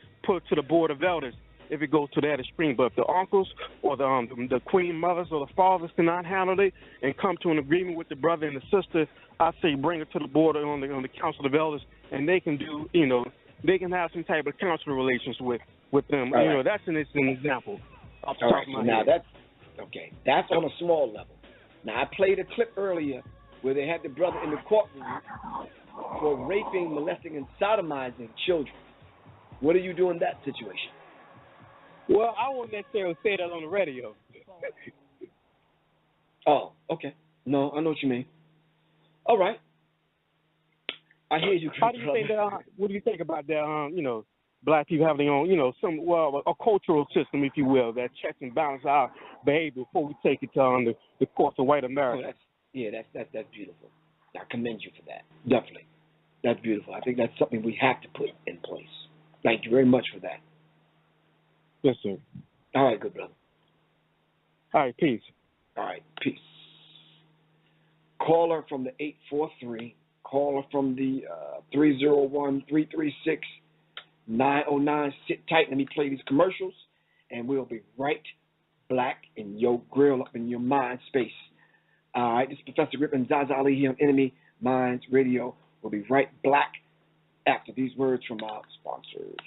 the board of elders. If it goes to that extreme, but if the uncles or the queen mothers or the fathers cannot handle it and come to an agreement with the brother and the sister, I say bring it to the board on the council of elders, and they can do, they can have some type of council relations with them. Right. That's an example. All right, so now that's on a small level. Now I played a clip earlier where they had the brother in the courtroom for raping, molesting, and sodomizing children. What do you do in that situation? Well, I won't necessarily say that on the radio. Oh, okay. No, I know what you mean. All right. I hear you. How do you think that? What do you think about that? Black people have their own, a cultural system, if you will, that checks and balances our behavior before we take it to the courts of white America. That's beautiful. I commend you for that. Definitely. That's beautiful. I think that's something we have to put in place. Thank you very much for that. Yes, sir. All right, good brother. All right, peace. All right, peace. Caller from the 843. Caller from the 301-336-909. Sit tight. Let me play these commercials, and we'll be right back in your grill, up in your mind space. All right, this is Professor Griff ZaZa Ali here on NMEmindz Radio. We'll be right back after these words from our sponsors.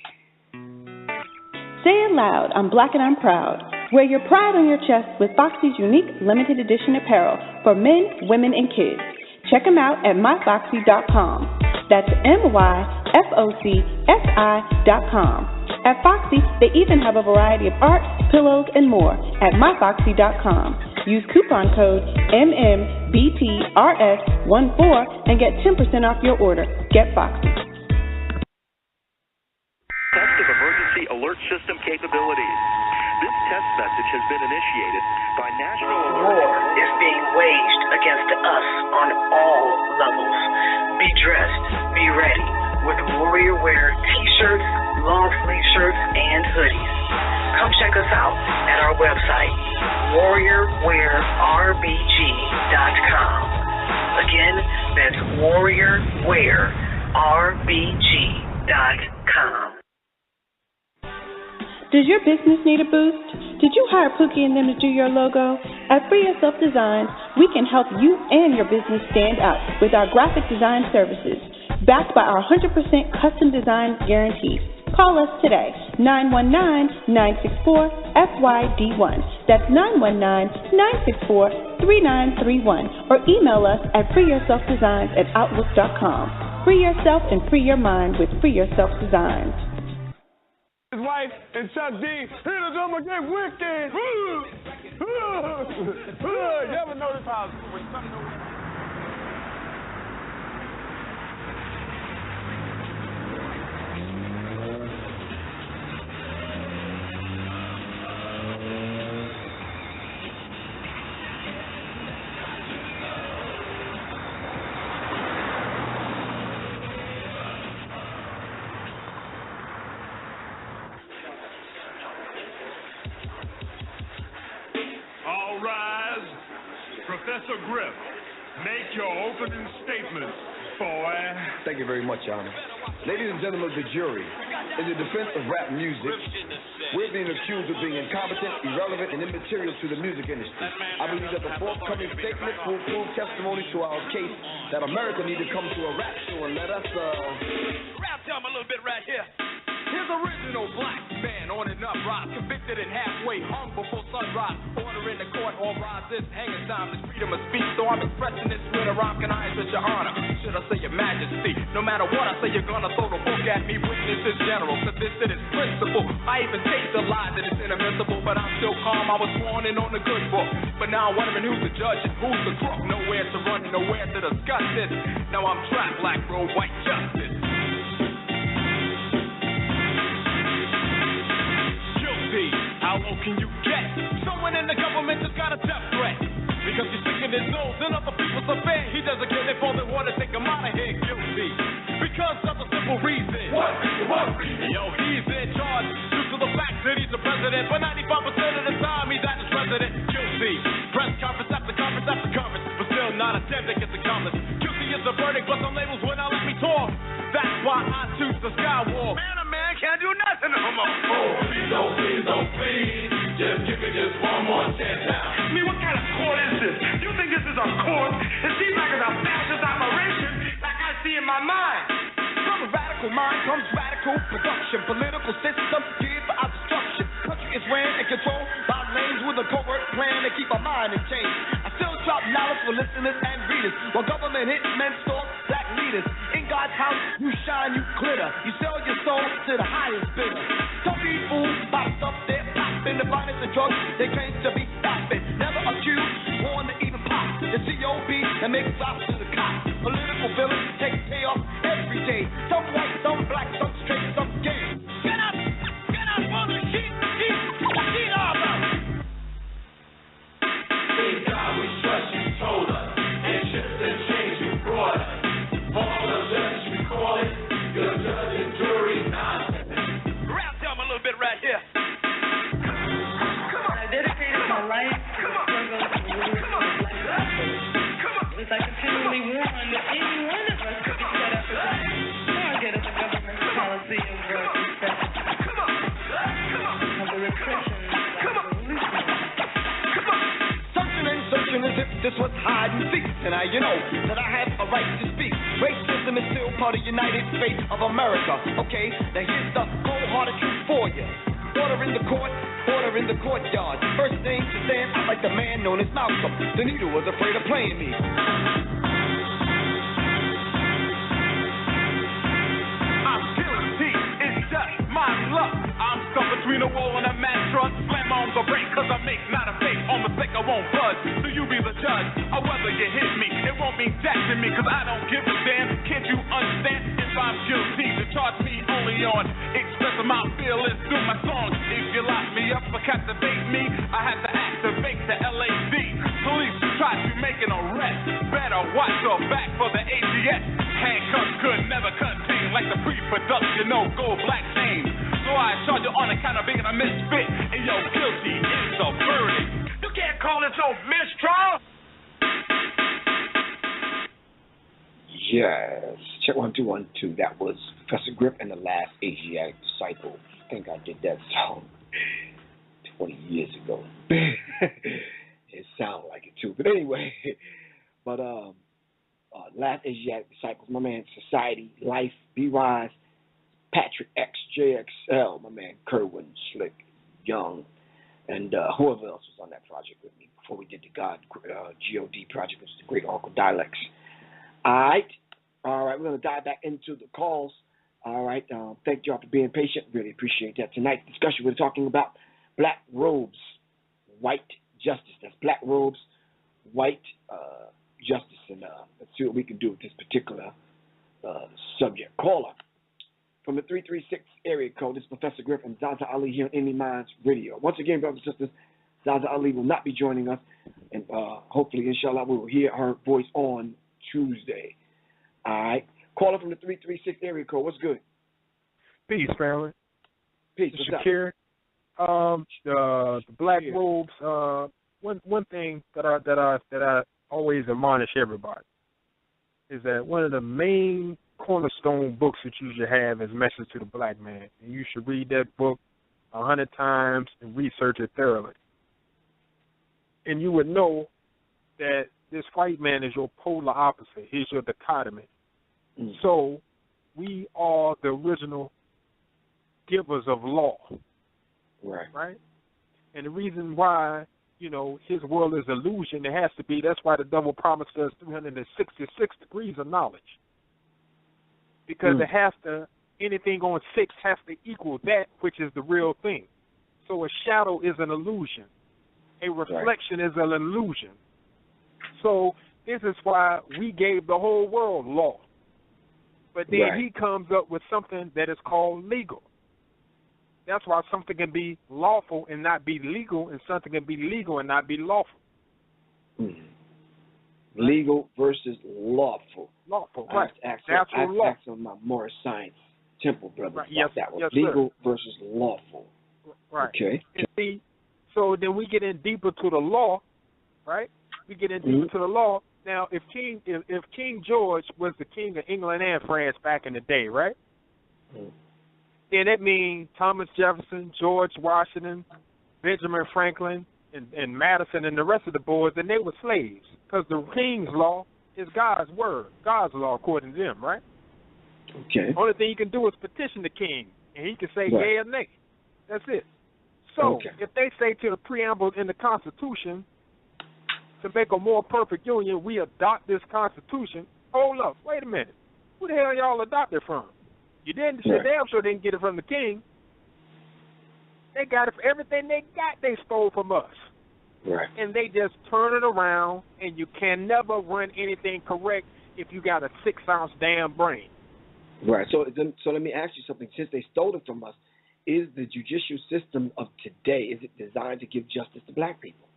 Say it loud, I'm black and I'm proud. Wear your pride on your chest with Foxy's unique limited edition apparel for men, women, and kids. Check them out at myfoxy.com. That's myfoxy.com. At Foxy, they even have a variety of art, pillows, and more at myfoxy.com. Use coupon code MMBTRS14 and get 10% off your order. Get Foxy. Test of emergency alert system capabilities. This test message has been initiated by National Alert. War is being waged against us on all levels. Be dressed, be ready with Warrior Wear t-shirts, long sleeve shirts, and hoodies. Come check us out at our website, warriorwearrbg.com. Again, that's warriorwearrbg.com. Does your business need a boost? Did you hire Pookie and them to do your logo? At Free Yourself Designs, we can help you and your business stand out with our graphic design services, backed by our 100% custom design guarantee. Call us today, 919-964-FYD1. That's 919-964-3931. Or email us at freeyourselfdesigns@outlook.com. Free yourself and free your mind with Free Yourself Designs. His wife and Chuck D, here to do my get wicked. You ever notice how when something Professor Griff, make your opening statement, boy. Thank you very much, Your Honor. Ladies and gentlemen of the jury, in the defense of rap music, we're being accused of being incompetent, irrelevant, and immaterial to the music industry. I believe that the forthcoming statement will prove testimony to our case that America needs to come to a rap show and let us, Rap time a little bit right here. Here's original black man on and up rise, convicted and halfway hung before sunrise. Order in the court, all rise, this hanging time, this freedom of speech. So I'm expressing this with a rhyme, can I with your honor? Should I say your majesty? No matter what I say, you're gonna throw the book at me. Witness is general, cause this is principle. I even take the lie that it's inadmissible, but I'm still calm. I was sworn in on the good book, but now I'm wondering who's the judge and who's the crook. Nowhere to run, nowhere to discuss this. Now I'm trapped, black robe, white justice. How low can you get? Someone in the government just got a death threat. Because he's sticking his nose in other people's affairs. He doesn't care if all they want to take him out of here guilty. Because of a simple reason. What reason? Yo, he's in charge due to the fact that he's the president. But 95% of the time he's at his president. Guilty. Press conference after conference after conference. But still not a damn thing gets accomplished. Guilty is the verdict, but some labels will not let me talk. That's why I choose the skywalk. Man, a man can't do nothing no more. Oh, please, oh, please, oh, please. Just give me just one more chance now. I mean, what kind of court is this? You think this is a court? It seems like it's a fascist operation, like I see in my mind. From a radical mind comes radical production. Political system geared for our destruction. Country is ran and controlled by lanes with a covert plan to keep our mind in change. I still drop knowledge for listeners and readers, while government hitmen stalk black leaders. In God's house, you shine, you glitter. You sell your soul to the highest bidder. Don't be fooled by the stuff they're popping. The finest of drugs they claim to be stopping. Never accused, born to even pop. The COB that makes stops to the cops. Political villains take payoff every day. Some white, some black, some straight, some gay. Get up on the sheet off us. In God we trust, you told us. And shifts and change you brought us. All the judges we call it. Your judge and jury nonsense. Rap down a little bit right here. I dedicated my life to the struggle for liberty of black people. It's like continually warn that any one of us could be set up as a target of the government's policy of respect of the repression of revolution. Searching as if this was hide and seek. And I, you know, that I have a right to speak. Racism is still part of the United States of America. Okay, now here's the cold-hearted truth for you. Order in the court, order in the courtyard. First thing to stand out like the man known as Malcolm. The needle was afraid of playing me. I'm guilty, it's just my luck. I'm stuck between a wall and a mattress. Slam arms or break, cause I make not a fake. On mistake, I won't budge. So you be the judge. Or whether you hit me, it won't mean jack to me, cause I don't give a damn. Can't you understand? If I'm guilty, to charge me only on expressing my feelings through my songs. If you lock me up or captivate me, I have to activate the LAD. Police who try to make an arrest, better watch your back for the ATS. Handcuffs could never contain like the pre-production, no gold black chain. So I charge you on account of being a misfit, and yo, guilty is a verdict. You can't call this no mistrial. Yes. Check 1 2 1 2. That was Professor Griff and the Last Asiatic Disciple. I think I did that song 20 years ago. It sounded like it too. But anyway, Last Asiatic Disciples, my man, Society, Life, B-Rise, Patrick X, JXL, my man, Kerwin, Slick, Young, and whoever else was on that project with me before we did the God project, which is the Great Uncle Dialects. All right. All right, we're going to dive back into the calls. All right, thank you all for being patient. Really appreciate that. Tonight's discussion, we're talking about black robes, white justice. That's black robes, white justice. And let's see what we can do with this particular subject. Caller from the 336 area code. This is Professor Griff and ZaZa Ali here on NMEmindz Radio. Once again, brothers and sisters, ZaZa Ali will not be joining us. And hopefully, inshallah, we will hear her voice on Tuesday. All right. Caller from the 336 area code. What's good? Peace, family. Peace. Shakir. The black robes. One thing that I always admonish everybody is that one of the main cornerstone books that you should have is Message to the Black Man, and you should read that book 100 times and research it thoroughly. And you would know that this white man is your polar opposite. He's your dichotomy. So we are the original givers of law. Right? And the reason why, his world is illusion, it has to be, that's why the devil promised us 366 degrees of knowledge. Because it has to, anything on 6 has to equal that which is the real thing. So a shadow is an illusion. A reflection is an illusion. So this is why we gave the whole world law. But then he comes up with something that is called legal. That's why something can be lawful and not be legal, and something can be legal and not be lawful. Legal versus lawful. Lawful, I have to ask on my Morris Science Temple brothers about that one. Legal versus lawful. Right. Okay. And see, so then we get in deeper to the law, right? We get in deeper to the law. Now, if King George was the king of England and France back in the day, right? Then that means Thomas Jefferson, George Washington, Benjamin Franklin, and Madison and the rest of the boys, and they were slaves. Because the king's law is God's word, God's law according to them, right? Okay. Only thing you can do is petition the king, and he can say yea or nay. That's it. So if they say to the preamble in the Constitution, to make a more perfect union, we adopt this Constitution. Hold up, wait a minute. Who the hell y'all adopt it from? You didn't. Damn sure didn't get it from the king. They got it for everything they got. They stole from us. Right. And they just turn it around, and you can never run anything correct if you got a 6-ounce damn brain. Right. So let me ask you something. Since they stole it from us, is the judicial system of today, is it designed to give justice to black people?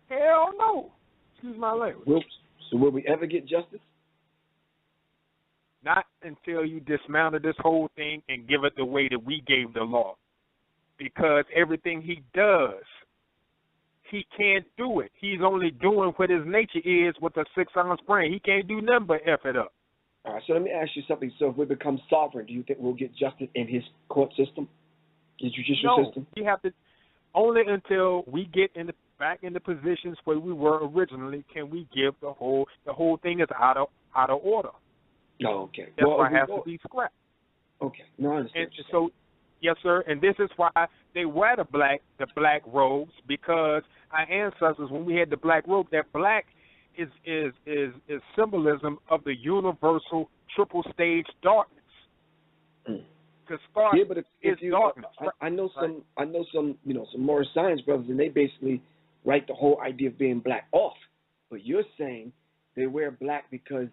Hell no. Excuse my language. So will we ever get justice? Not until you dismantle this whole thing and give it the way that we gave the law. Because everything he does, he can't do it. He's only doing what his nature is with a 6-ounce brain. He can't do nothing but F it up. All right, so let me ask you something. So if we become sovereign, do you think we'll get justice in his court system, his judicial system? No, you have to. Only until we get back in the positions where we were originally can we give the whole thing is out of order. Oh, okay. That's why it has to be scrapped. Okay. No, I understand. And so, yes, sir. And this is why they wear the black robes, because our ancestors, when we had the black robe, that black is symbolism of the universal triple stage darkness. Because darkness is darkness. I know some some more science brothers, and they basically write the whole idea of being black off. But you're saying they wear black because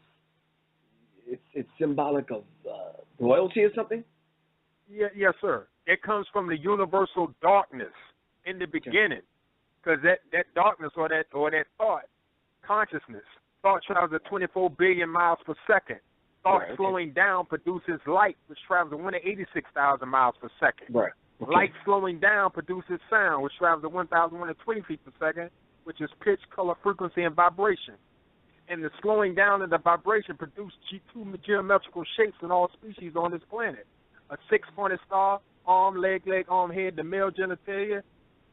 it's symbolic of royalty or something? Yeah, yes, sir. It comes from the universal darkness in the beginning, because that darkness or that thought, consciousness, thought travels at 24 billion miles per second. Thought slowing down produces light, which travels at 186,000 miles per second. Right. Okay. Light slowing down produces sound, which travels at 1,120 feet per second, which is pitch, color, frequency, and vibration. And the slowing down of the vibration produces two geometrical shapes in all species on this planet. A 6-pointed star, arm, leg, arm, head, the male genitalia,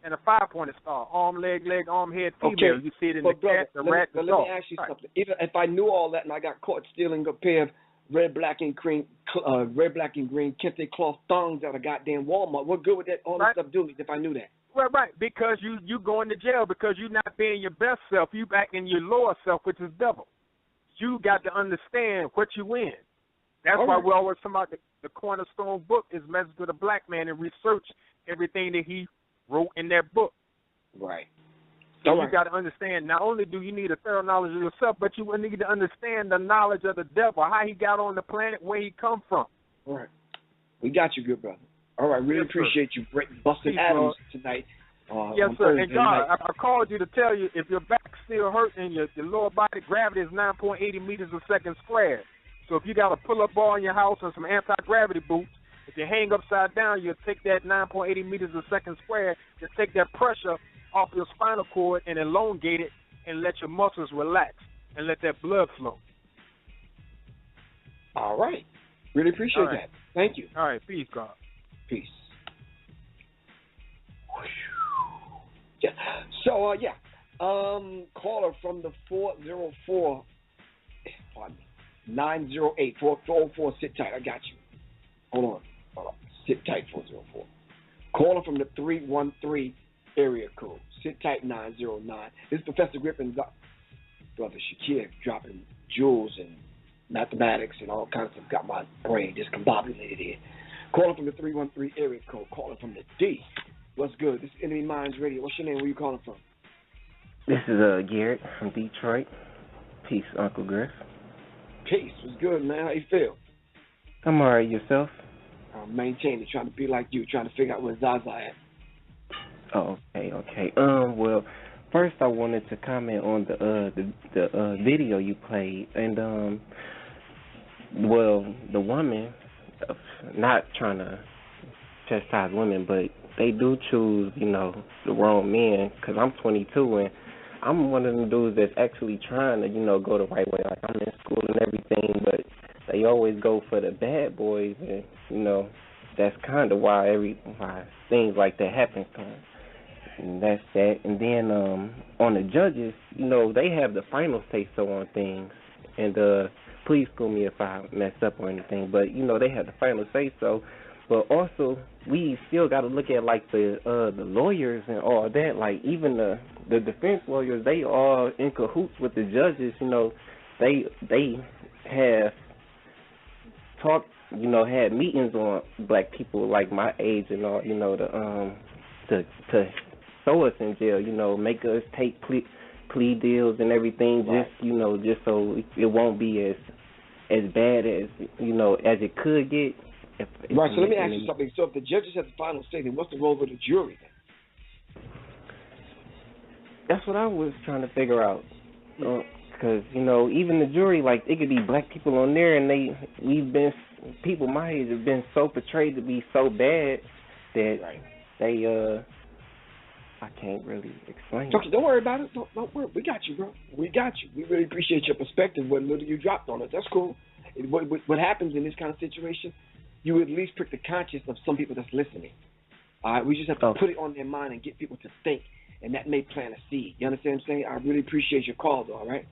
and a 5-pointed star, arm, leg, arm, head, female. You see it in the cat, the rat, the dog. Let me ask you something. Even if I knew all that and I got caught stealing a pair of red, black, and green kente cloth thongs out of goddamn Walmart, what good would that all that stuff do if I knew that? Well, right, because you going to jail because you're not being your best self. You back in your lower self, which is devil. you got to understand what you in. That's All why right. we always talk about the cornerstone book is Message to the Black Man, and research everything that he wrote in that book. Right. So All you right. got to understand, not only do you need a thorough knowledge of yourself, but you need to understand the knowledge of the devil, how he got on the planet, where he come from. All right. We got you, good brother. All right, really Yes, sir. appreciate you busting Peace, Adams Lord. tonight. Yes, on sir. Thursday And God, night. I called you to tell you if your back's still hurting, your lower body gravity is 9.80 meters a second squared. So if you got a pull-up bar in your house and some anti-gravity boots, if you hang upside down, you'll take that 9.80 meters a second squared to take that pressure off your spinal cord and elongate it and let your muscles relax and let that blood flow. All right. Really appreciate All right. that. Thank you. All right. Peace, God. Peace. Yeah. So, caller from the 404, pardon me, 908-404, sit tight. I got you. Hold on. Sit tight, 404. Caller from the 313 area code. Sit tight, 909. This is Professor Griff and Brother Shakir dropping jewels and mathematics and all kinds of stuff. Got my brain discombobulated here. Calling from the 313 area code. Calling from the D. What's good? This is NMEmindz Radio. What's your name? Where you calling from? This is Garrett from Detroit. Peace, Uncle Griff. Peace. What's good, man? How you feel? I'm all right. Yourself? Maintaining, trying to be like you, trying to figure out where ZaZa at. Oh, okay. Well, first I wanted to comment on the video you played, and the woman, not trying to chastise women, but they do choose, the wrong men. Because I'm 22 and I'm one of them dudes that's actually trying to, go the right way. Like I'm in school and everything, but they always go for the bad boys, and that's kind of why things like that happen to them. And that's that. And then on the judges, they have the final say so on things. And please school me if I mess up or anything, but they have the final say so. But also, we still got to look at like the lawyers and all that. Like even the defense lawyers, they are in cahoots with the judges. They have talked, had meetings on black people like my age and all, to throw us in jail. Make us take plea deals and everything, right. just so it won't be as bad as as it could get. Right, so let me ask you something. So if the judges have the final say, then what's the role of the jury then? That's what I was trying to figure out. Because, even the jury, like, it could be black people on there, and people my age have been so portrayed to be so bad that they, I can't really explain. Okay, don't worry about it. Don't worry. We got you, bro. We got you. We really appreciate your perspective, what little you dropped on us. That's cool. What happens in this kind of situation, you at least prick the conscience of some people that's listening. All right, we just have to put it on their mind and get people to think, and that may plant a seed. You understand what I'm saying? I really appreciate your call, though, all right?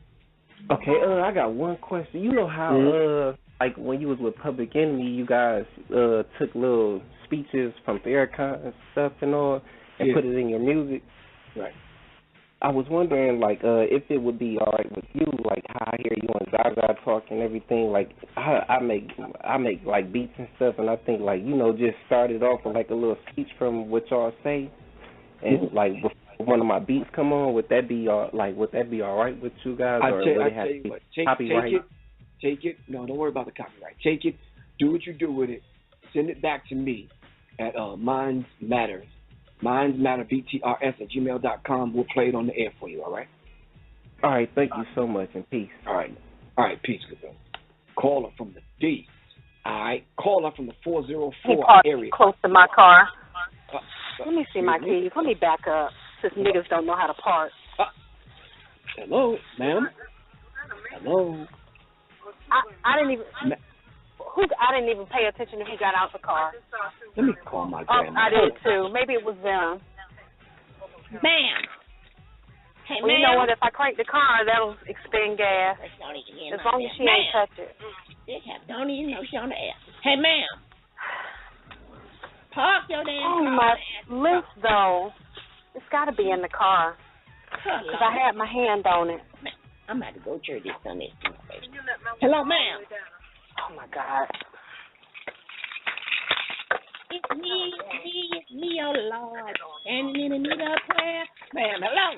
Okay, I got one question. You know how, like, when you was with Public Enemy, you guys took little speeches from Farrakhan and stuff and all and put it in your music? Right. I was wondering, like, if it would be all right with you, like, how I hear you and ZaZa talk and everything. Like, I make like beats and stuff, and I think, like, just started off with like a little speech from what y'all say, and like before one of my beats come on, would that be all right with you guys? Take it. No, don't worry about the copyright. Take it. Do what you do with it. Send it back to me at Minds Matters. mindsmatterbtrs@gmail.com. We'll play it on the air for you, all right? All right, thank you so much, and peace. All right, peace, good brother. Caller from the D. All right, caller from the 404 area. Close to my car. Let me see my keys. Let me back up, since niggas don't know how to park. Hello, ma'am. Hello. I didn't even pay attention if he got out the car. Let me call my grandma. I did too. Maybe it was them. Ma'am. Hey, well, you know what? If I crank the car, that'll expend gas. As long as she ain't touch it. Don't even know she on the air. Hey, ma'am. Park your damn car. My list, though, it's got to be in the car. Because I had my hand on it. I'm about to go church this Sunday. Hello, ma'am. Oh my God. It's me, oh Lord. Standing in the middle of prayer. Ma'am, hello.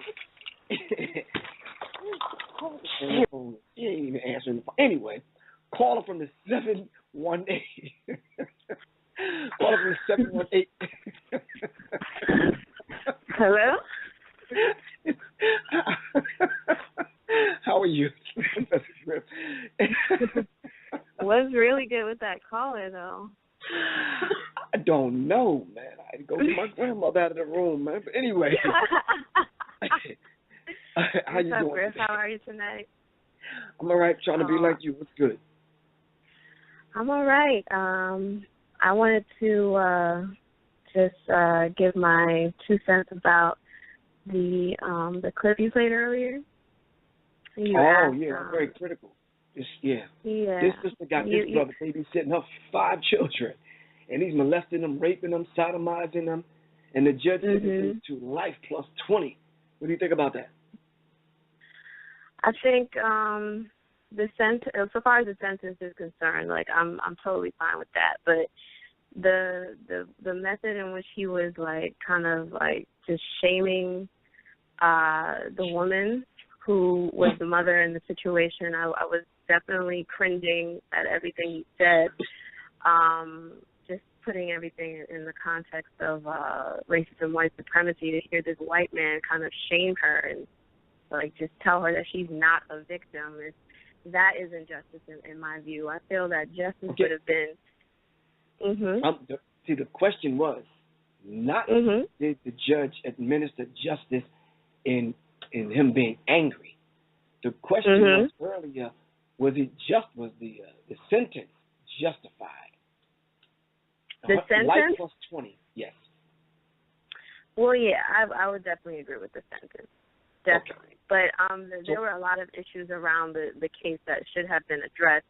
She ain't even answering the phone. Anyway, caller from the 718. Caller from the 718. Hello? How are you? What's really good with that caller, though? I don't know, man. I had to go get my grandmother out of the room, man. But anyway. How you doing? Griff? How are you tonight? I'm all right, trying to be like you. What's good? I'm all right. I wanted to just give my 2 cents about the clip you played earlier. Asked, very critical. This sister got this brother babysitting her 5 children, and he's molesting them, raping them, sodomizing them, and the judge sentenced to life plus 20. What do you think about that? I think the sentence, so far as the sentence is concerned, like I'm totally fine with that. But the method in which he was like kind of like just shaming the woman who was the mother in the situation, I was definitely cringing at everything he said. Just putting everything in the context of racism, white supremacy, to hear this white man kind of shame her and like just tell her that she's not a victim, that is injustice in my view. I feel that justice would have been. See, the question was not did the judge administer justice in him being angry. The question was earlier, was the sentence justified? The sentence? Life plus 20, yes. Well, yeah, I would definitely agree with the sentence. Definitely. Okay. But there were a lot of issues around the case that should have been addressed,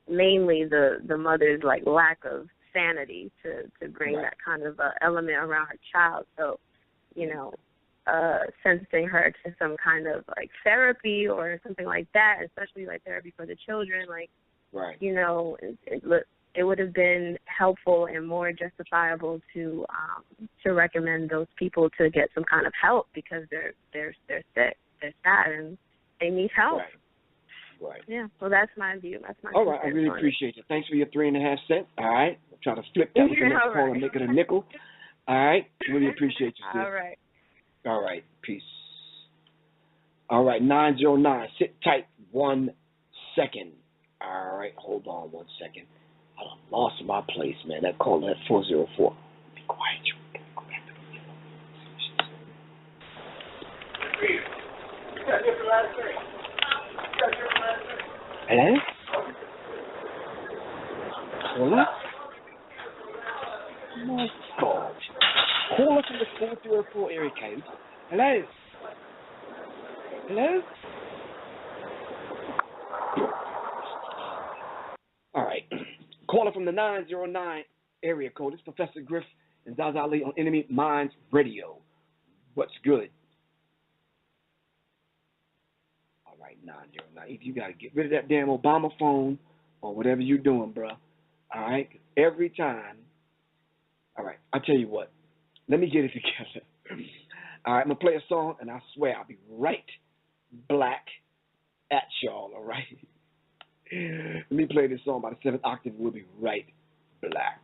mainly the mother's like lack of sanity to bring that kind of element around her child. So, sentencing her to some kind of like therapy or something like that, especially like therapy for the children, like, it would have been helpful and more justifiable to recommend those people to get some kind of help because they're sick, they're sad, and they need help. Right. Yeah. Well, that's my view. That's my. All right. I really appreciate it. Thanks for your 3.5 cents. All right. I'll try to flip that with the next call and make it a nickel. All right. Really appreciate you, sis. All right. All right. Peace. All right. 909. Sit tight 1 second. All right. Hold on 1 second. I lost my place, man. That call at 404. Be quiet. Hello? Hola? My God. Call us from the 404 area code. Hello? Hello? All right. Caller from the 909 area code. It's Professor Griff and ZaZa Ali on NMEmindz Radio. What's good? All right, 909. If you got to get rid of that damn Obama phone or whatever you're doing, bro. All right? Every time. All right, I'll tell you what. Let me get it together. All right, I'm going to play a song, and I swear I'll be right black at y'all, all right? Let me play this song by the 7th octave. We'll be right black.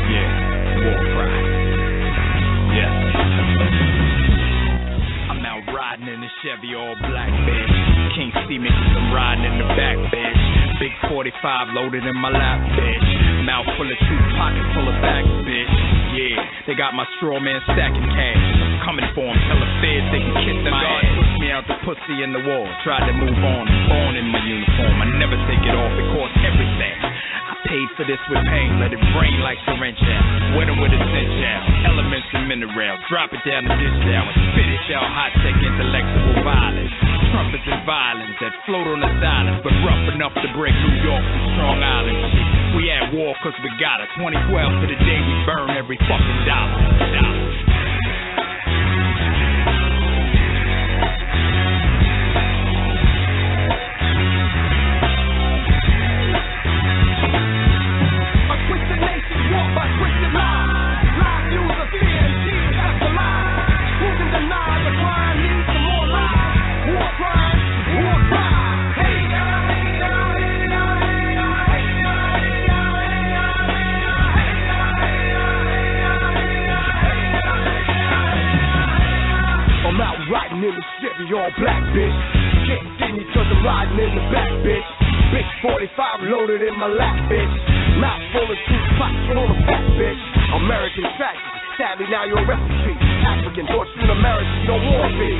Yeah, war cry. Yeah. I'm out riding in the Chevy all black, bitch. Can't see me 'cause I'm riding in the back, bitch. Big 45 loaded in my lap, bitch. Mouth full of truth, pocket full of facts, bitch. Yeah, they got my straw man stacking cash. I'm coming for them, tell the feds they can kiss my ass. Pushed me out the pussy in the wall, tried to move on. I'm born in my uniform, I never take it off, it costs everything. I paid for this with pain, let it rain like syringe out. Wet 'em with a cinch out, elements and minerals. Drop it down the ditch down and spit it out, high tech intellectual violence. Trumpets and violence that float on the silence, but rough enough to break New York and Strong Island shit. We at war cause we got it. 2012 to the day we burn every fucking dollar. Riding in the Chevy, all black, bitch. Can't see me cause I'm riding in the back, bitch. Big 45 loaded in my lap, bitch. Mouth full of two pots full of fat, bitch. American tragedy, sadly now you're a refugee. African, Northern American, you don't want to be.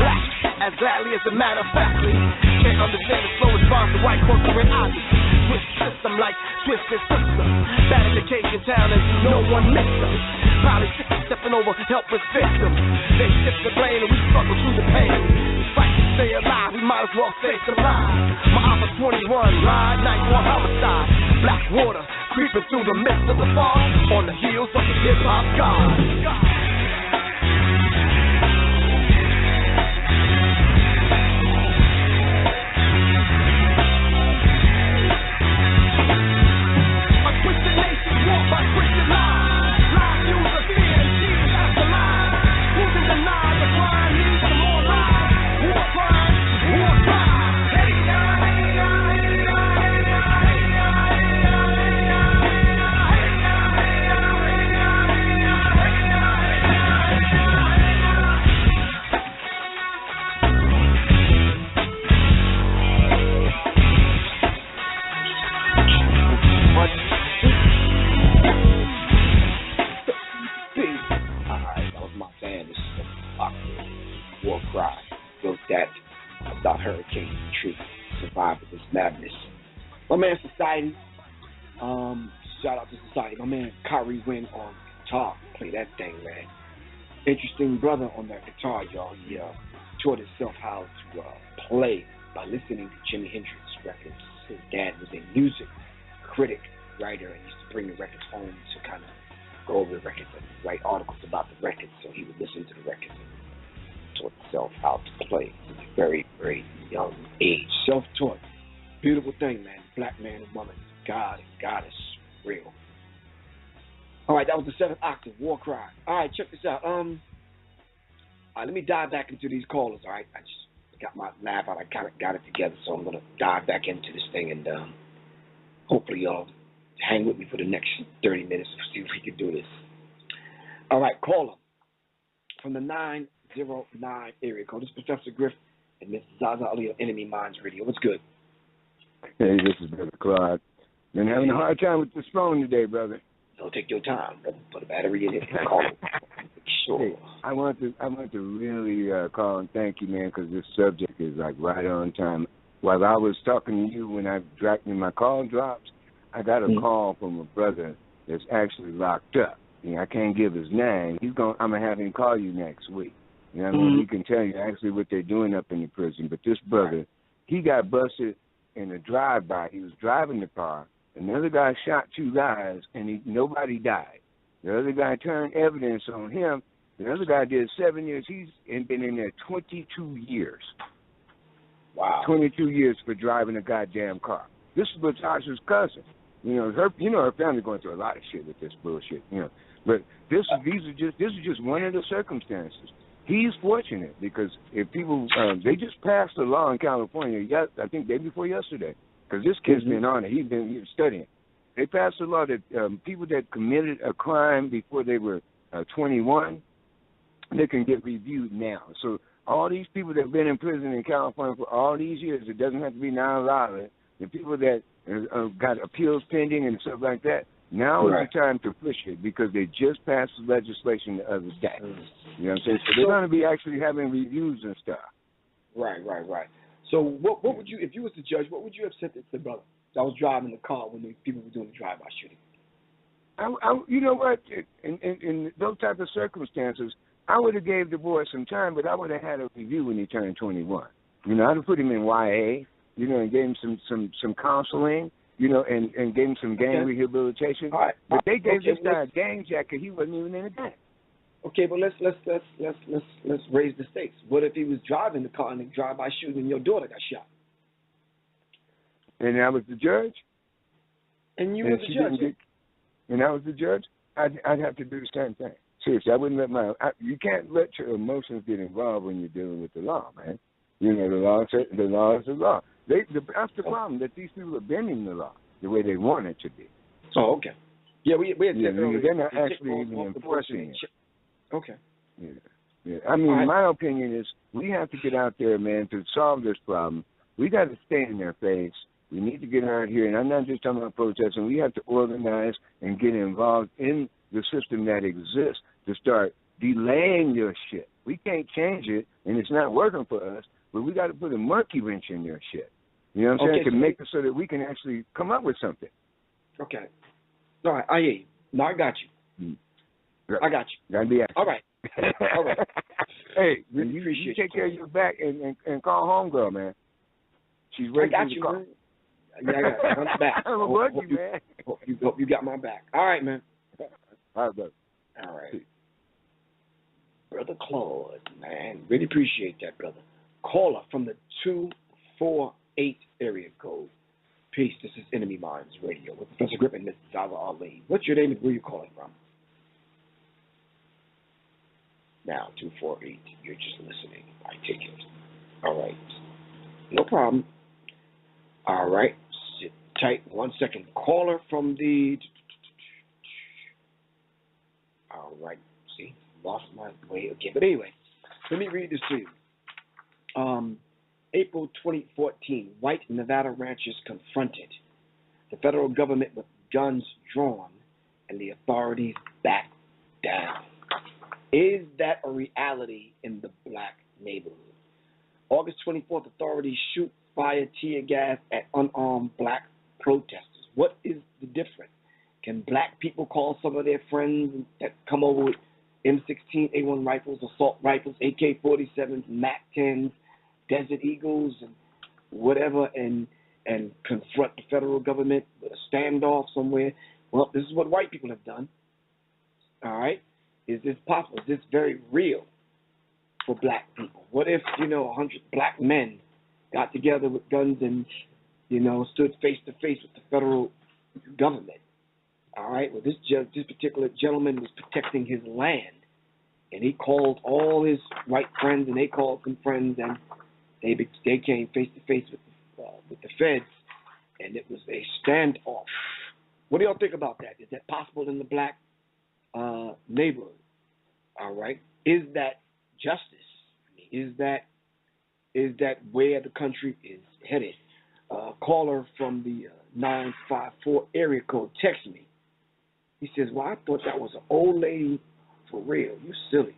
Black, as gladly as a matter of factly. Can't understand the slow response to white culture and odyssey. Twist system like Twisted Sister. Bad education town and no one missed us. Probably sick of stepping over helpless victims. They shift the blame and we struggle through the pain. Fight to stay alive, we might as well stay alive. My offer 21, ride, night war homicide. Black water, creeping through the midst of the fog. On the heels of the hip-hop god. My man Society, shout out to Society. My man Kyrie Wynn on guitar, play that thing, man. Interesting brother on that guitar, y'all. He taught himself how to play by listening to Jimi Hendrix records. His dad was a music critic, writer, and used to bring the records home to kind of go over the records and write articles about the records. So he would listen to the records and taught himself how to play at a very, very young age. Self-taught. Beautiful thing, man. Black man and woman. God and goddess. Real. All right, that was the 7th octave, War Cry. All right, check this out. All right, let me dive back into these callers, all right? I just got my lab out. I kind of got it together, so I'm going to dive back into this thing, and hopefully y'all hang with me for the next 30 minutes and see if we can do this. All right, caller from the 909 area code. This is Professor Griff and Ms. ZaZa Ali of NMEmindz Radio. What's good? Hey, this is Brother Claude. Been having a hard time with this phone today, brother. Don't take your time, brother. Put a battery in it and call it. Sure. Hey, I want to really call and thank you, man, because this subject is like right on time. While I was talking to you, when my call dropped, I got a call from a brother that's actually locked up. I can't give his name. I'm gonna have him call you next week. You know what I mean? He can tell you actually what they're doing up in the prison. But this brother, he got busted in a drive-by. He was driving the car. Another guy shot 2 guys, and nobody died. The other guy turned evidence on him. The other guy did 7 years. He's been in there 22 years. Wow. 22 years for driving a goddamn car. This is Latasha's cousin. Her family going through a lot of shit with this bullshit. But this is just one of the circumstances. He's fortunate because if people, they just passed a law in California, I think day before yesterday, because this kid's been on it. He's been studying. They passed a law that people that committed a crime before they were 21, they can get reviewed now. So all these people that have been in prison in California for all these years, it doesn't have to be non-violent. The people that got appeals pending and stuff like that, now is the time to push it because they just passed the legislation the other day. You know what I'm saying? So they're going to be actually having reviews and stuff. Right. So what would you, if you was the judge, what would you have said to the brother that was driving the car when the people were doing the drive-by shooting? You know what? In those type of circumstances, I would have gave the boy some time, but I would have had a review when he turned 21. You know, I'd have put him in YA, you know, and gave him some counseling, you know, and gave him some gang rehabilitation. All right. But they gave this guy a gang jacket. He wasn't even in a gang. Okay, but let's raise the stakes. What if he was driving the car and a drive-by shooting and your daughter got shot? And I was the judge. And you were the judge. And I was the judge. I'd have to do the same thing. Seriously, I wouldn't let you can't let your emotions get involved when you're dealing with the law, man. You know, the law is the law. That's the problem, that these people are bending the law the way they want it to be. Oh, okay. Yeah, we had said earlier. They're not actually even enforcing it. Okay. Yeah. I mean, my opinion is we have to get out there, man, to solve this problem. We got to stay in their face. We need to get out here, and I'm not just talking about protesting. We have to organize and get involved in the system that exists to start delaying your shit. We can't change it, and it's not working for us, but we got to put a monkey wrench in their shit. You know what I'm saying? To make it so that we can actually come up with something. Okay. All right, I hear you. No, I got you. I got you. Gotta be all right. All right. Hey, really you take care of your back and call homegirl, man. She's ready to call. Man. Yeah, I got you. I'm back. I'm a buggy, man. Hope you got my back. All right, man. All right, brother. All right. Brother Claude, man. Really appreciate that, brother. Caller from the 248 area code. Peace. This is NMEmindz Radio with Professor Griff and Ms. ZaZa Ali. What's your name and where you calling from? Now, 248. You're just listening. I take it. All right. No problem. All right. Sit tight. 1 second. Caller from the... All right. See? Lost my way again. But anyway, let me read this to you. April 2014, white Nevada ranchers confronted the federal government with guns drawn and the authorities backed down. Is that a reality in the black neighborhood? August 24th, authorities shoot fire tear gas at unarmed black protesters. What is the difference? Can black people call some of their friends that come over with M16, A1 rifles, assault rifles, AK-47s, MAC-10s, Desert Eagles, and whatever, and confront the federal government with a standoff somewhere? Well, this is what white people have done. All right? Is this possible? Is this very real for black people? What if, 100 black men got together with guns and, stood face to face with the federal government? All right? Well, this particular gentleman was protecting his land, and he called all his white friends, and they called some friends, and they came face to face with the feds, and it was a standoff. What do y'all think about that? Is that possible in the black neighborhood? All right. Is that justice? Is that where the country is headed? Caller from the 954 area code text me. He says, well, I thought that was an old lady for real. You silly.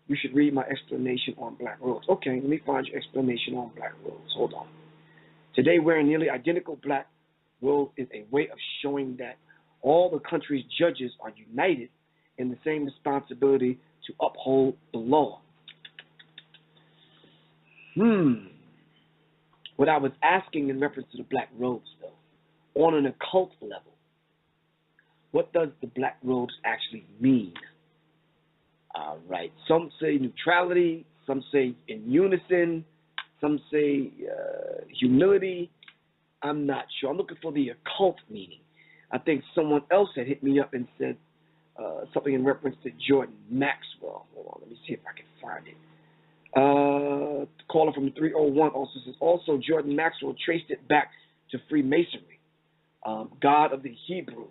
You should read my explanation on black robes. Okay, let me find your explanation on black robes. Hold on. Today, wearing nearly identical black robes is a way of showing that all the country's judges are united in the same responsibility to uphold the law. What I was asking in reference to the black robes, though, on an occult level, what does the black robes actually mean? All right. Some say neutrality. Some say in unison. Some say humility. I'm not sure. I'm looking for the occult meaning. I think someone else had hit me up and said something in reference to Jordan Maxwell. Hold on. Let me see if I can find it. Caller from the 301 also says, also Jordan Maxwell traced it back to Freemasonry. God of the Hebrews,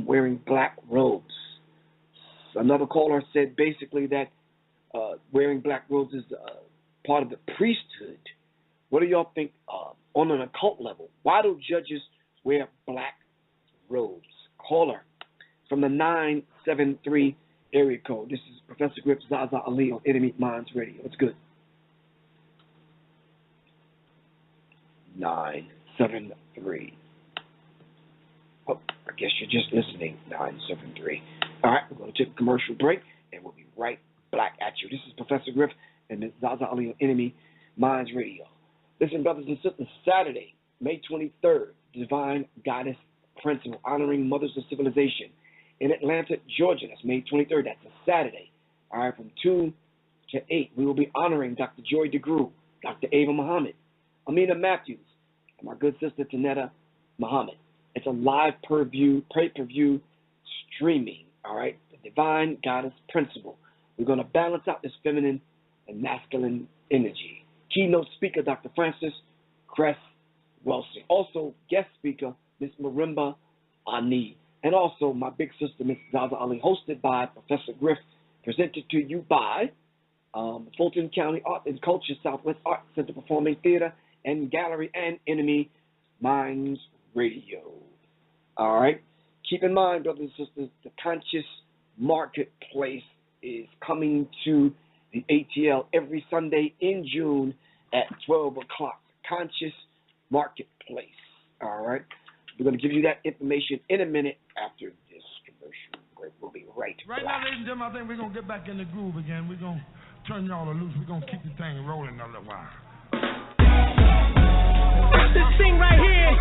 wearing black robes. Another caller said basically that wearing black robes is part of the priesthood. What do y'all think on an occult level? Why do judges wear black robes? Caller from the 973 area code. This is Professor Griff ZaZa Ali on NMEmindz Radio. What's good? 973. Oh, I guess you're just listening. 973. All right, we're going to take a commercial break, and we'll be right back at you. This is Professor Griff and Ms. ZaZa Ali on NMEmindz Radio. Listen, brothers and sisters, Saturday, May 23rd, Divine Goddess Principle, honoring mothers of civilization in Atlanta, Georgia. That's May 23rd. That's a Saturday. All right, from 2 to 8, we will be honoring Dr. Joy DeGruy, Dr. Ava Muhammad, Amina Matthews, and my good sister Tanetta Muhammad. It's a live pay-per-view streaming, all right? The Divine Goddess Principle. We're going to balance out this feminine and masculine energy. Keynote speaker, Dr. Francis Cress Wilson. Also, guest speaker, Miss Marimba Ani. And also, my big sister, Miss ZaZa Ali, hosted by Professor Griff, presented to you by Fulton County Art and Culture, Southwest Art Center Performing Theater and Gallery, and NMEmindz Radio. All right? Keep in mind, brothers and sisters, the Conscious Marketplace is coming to the ATL every Sunday in June at 12 o'clock. Conscious Marketplace. All right? We're going to give you that information in a minute after this commercial break. We'll be right back. Right now, ladies and gentlemen, I think we're going to get back in the groove again. We're going to turn y'all loose. We're going to keep the thing rolling a little while. This thing right here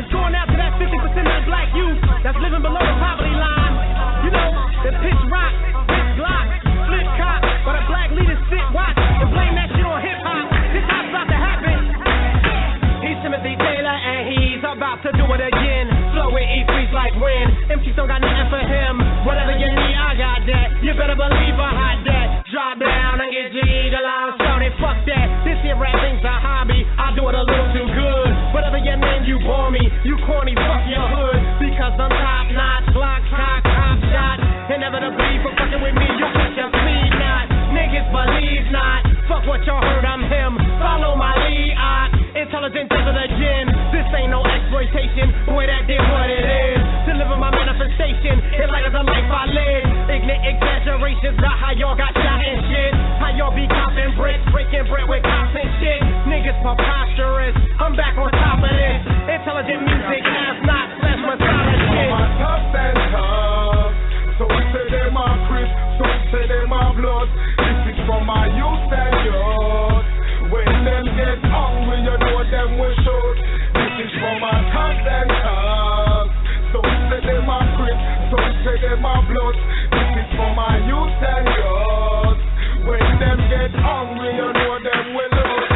is going out to that 50% of the black youth that's living below the poverty line. You know, the pitch rock, pitch glock, flip cop, but a black leader sit, watch, and blame that shit on hip-hop. This hop's about to happen. He's Timothy Taylor, and he's about to do it again. Flow with E3's like wind. MCs don't got nothing for him. Whatever you need, I got that. You better believe I hide that. Drop down and get G'd along, shorty, fuck that. This here rap thing's a hobby. I do it a little too good. Whatever your name, you bore me. You corny, fuck your hood. Because I'm top notch, block, cock, hop shot. Inevitably, for fucking with me, you catch a speed knot. Niggas believe not. Fuck what y'all heard, I'm him. Follow my lead, intelligent intelligent. This ain't no exploitation. Boy, that did what it is. Deliver my manifestation. It's like it's a life I live. Ignorant exaggerations about how y'all got shot and shit. How y'all be copping bricks, breaking bread with cops and shit. Niggas preposterous. I'm back on top of this. Intelligent music has not slash Masada shit. My tough and tough. So we say they my Chris, so we say they my blood. This is for my youth and yours. When them get hungry, you know them will shoot. This is for my tough and tough. So we say they my Chris, so we say they my blood. This is for my youth and yours. When them get hungry, you know them will shoot.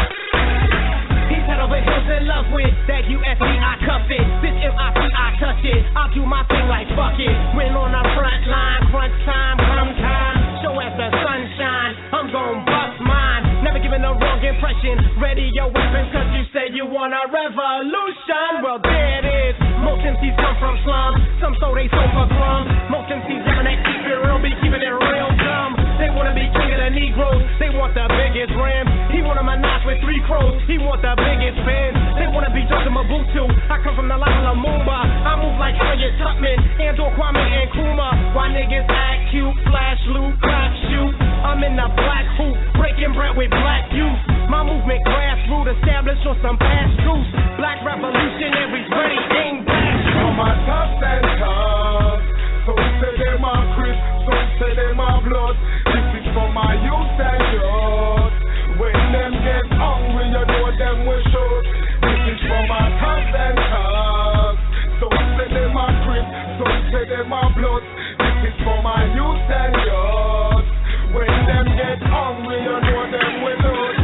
He's head over heels in love with that USB, I cuff it. This MIC, I touch it. I'll do my thing like fuck it. When on the front line, crunch time, come time. Show as the sunshine, I'm gon' bust mine. Never giving a wrong impression. Ready your weapons, cause you say you want a revolution. Well, there it is. Most MCs come from slums. Some so they sold for crumbs. Most MCs living that keep it real, be keeping it real dumb. They wanna be king of the Negroes. They want the biggest ram. He want a menage with 3 crows. He want the biggest fans. They wanna be Dr. Mobutu. I come from the line of Lumumba. I move like Harriet Tubman, Andor Kwame and Nkrumah. Why niggas act cute, flash, loot, crack, shoot. I'm in the black hoop, breaking bread with black youth. My movement grassroots, established on some past truths. Black revolutionaries ready, aim back. For my tough and tough. So we say they my Chris, so we say they my blood. This is for my youth and yours. When them get hungry, you know them will shoot. This is for my tough and tough. So we say they my Chris, so we say they my blood. This is for my youth and yours. When them get hungry, you know them will shoot.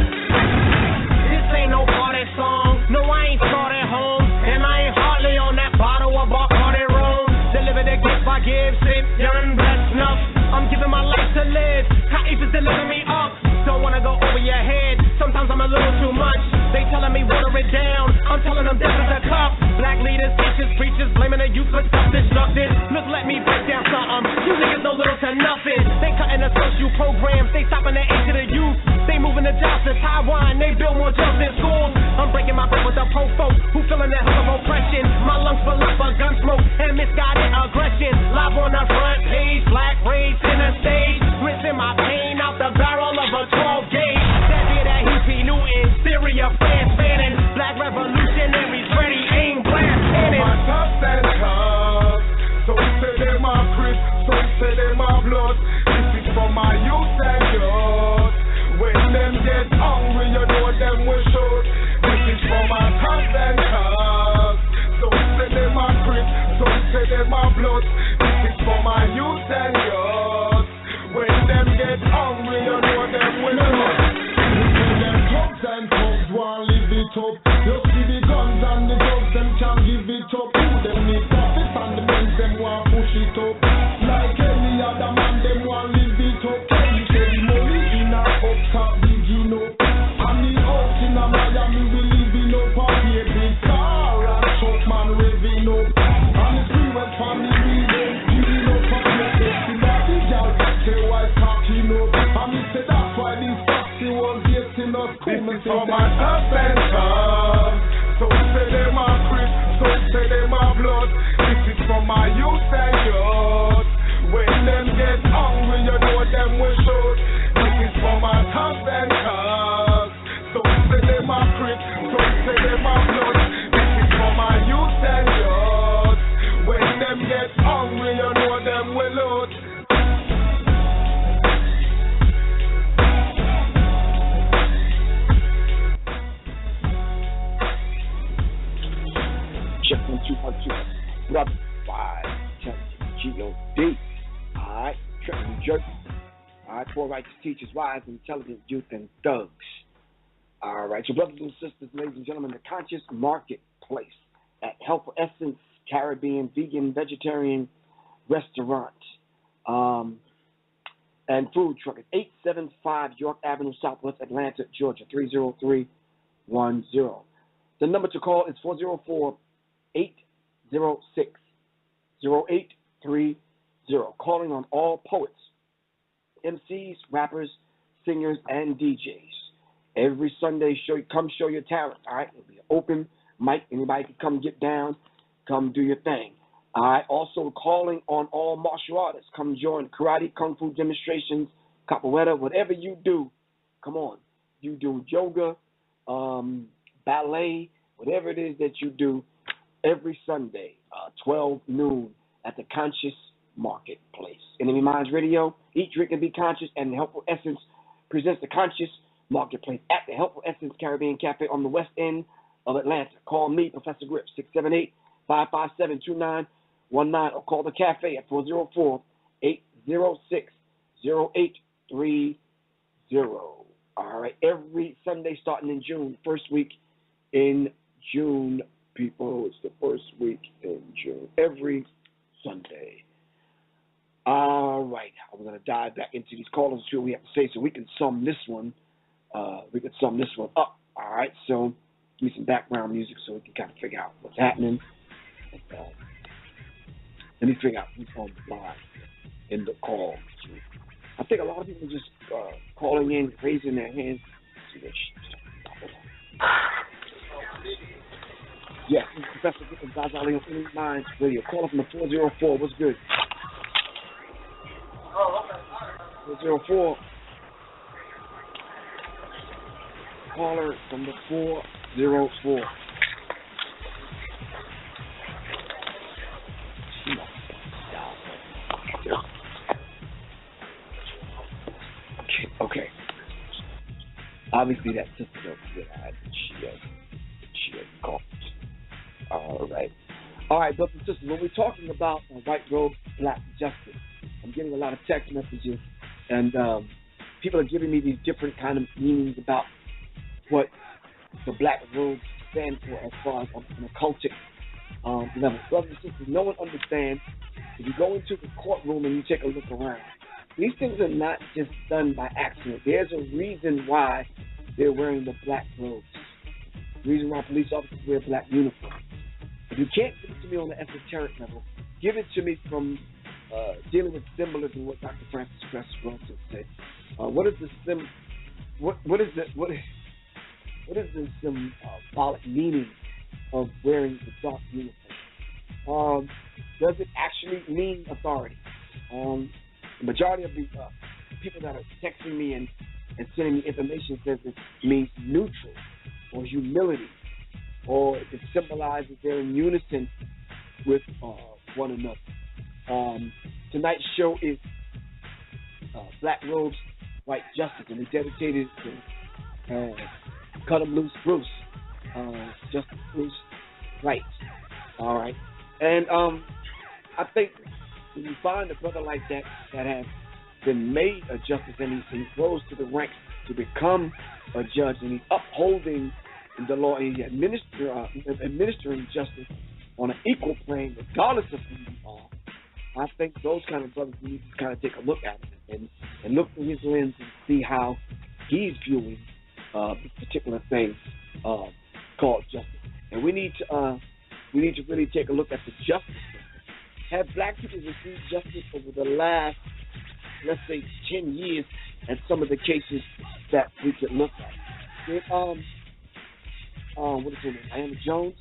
This ain't no party song. No, I ain't started home. And I ain't hardly on that bottle of Bacardi Rum. Deliver the gift I give, sip, done, blessed enough. I'm giving my life to live. Kaif is delivering me up. Don't wanna go over your head. Sometimes I'm a little too much. They telling me water it down. I'm telling them this is a cup. Black leaders, teachers, preachers, blaming the youth for self-destructive. Look, let me break down something. You niggas know little to nothing. They cutting the social programs. They stopping the age of the youth. They moving the jobs to Taiwan. They build more jobs in schools. I'm breaking my break with the po folks who feeling the hell of oppression. My lungs full up of gun smoke and misguided aggression. Live on the front page, black rage in the stage. Rinsing my pain out the barrel of a 12 gauge. That did that Huey Newton, Syria, France, Fannin. Black revolutionaries ready, aim, blast, cannon. My tough and tough. So we say they my Chris, so we say they my blood. This is for my youth and yours. When them get hungry, you know them youth. This is for my youth and youth. When them get hungry, you know them will not. When them thugs and thugs want live it up. You see the guns and the drugs, them can't give it up. Who them need profits and the men them want push it up. Like any other man, them want live it up. Can you say the money in a up top digging up? And the house in a Miami we living up. A big car and truck man raving up. And the freeway family we them giving up. And the sexy body girl say why talking up. And me say that's why these taxi was getting us. This is for my suspension. So say them are Chris, so say them are blood. This is for my youth and youth. When them get hungry, you know them will shoot. This is for my suspension. So say them are Chris, so say them are blood. This is for my youth and youth. When them get hungry, you know them will loot. Check 1212. Brother 5 G-O-D. Alright, Trenton, New Jersey. Alright, poor righteous teachers, wise, intelligent youth, and thugs. Alright, so brothers and sisters, ladies and gentlemen, the conscious marketplace at Helpful Essence Caribbean Vegan Vegetarian Restaurant and Food Truck at 875 York Avenue, Southwest Atlanta, Georgia, 30310. The number to call is 404-806-0830. Calling on all poets, MCs, rappers, singers, and DJs. Every Sunday, come show your talent, all right? It'll be an open mic. Anybody can come get down, come do your thing. All right? Also calling on all martial artists. Come join karate, kung fu demonstrations, capoeira, whatever you do. Come on. You do yoga, ballet, whatever it is that you do, every Sunday, 12 noon at the Conscious Marketplace. NMEmindz Radio, Eat, Drink, and Be Conscious, and Helpful Essence presents the Conscious Marketplace at the Helpful Essence Caribbean Cafe on the west end of Atlanta. Call me, Professor Griff, 678-557-2919, or call the cafe at 404-806-0830. All right, every Sunday starting in June, first week in June, people. It's the first week in June, every Sunday. All right, I'm going to dive back into these callers and see what we have to say so we can sum this one. Up. All right, so give me some background music so we can kind of figure out what's happening. And, let me figure out who's on the line in the call. I think a lot of people just calling in, raising their hands. Yes, this is Professor Griff ZaZa on NMEmindz Radio. Caller from the 404. What's good? 404. Caller from the 404. Okay. Obviously, that sister don't realize that she has called. All right, brothers and sisters. When we're talking about white robe, black justice, I'm getting a lot of text messages, and people are giving me these different kind of meanings about what the black robes stand for as far as an occultic level. Brothers and sisters, no one understands. If you go into the courtroom and you take a look around, these things are not just done by accident. There's a reason why they're wearing the black robes. The reason why police officers wear black uniforms. If you can't give it to me on the esoteric level, give it to me from dealing with symbolism, what Dr. Francis Cress Wilson said. What is the symbolic meaning of wearing the dark uniform? Does it actually mean authority? The majority of the people that are texting me and sending me information says it means neutral or humility, or it symbolizes they're in unison with one another. Tonight's show is Black Robes, White Justice, and we dedicated to Cut 'em Loose Bruce, Justice Bruce Wright. All right, and I think when you find a brother like that has been made a justice and he rose to the ranks to become a judge and he's upholding the law and he's administering justice on an equal plane regardless of who you are, I think those kind of brothers need to kind of take a look at it and look through his lens and see how he's viewing this particular thing called justice. And we need to really take a look at the justice system. Have black people received justice over the last, let's say, 10 years at some of the cases that we could look at? What is her name? Diana Jones,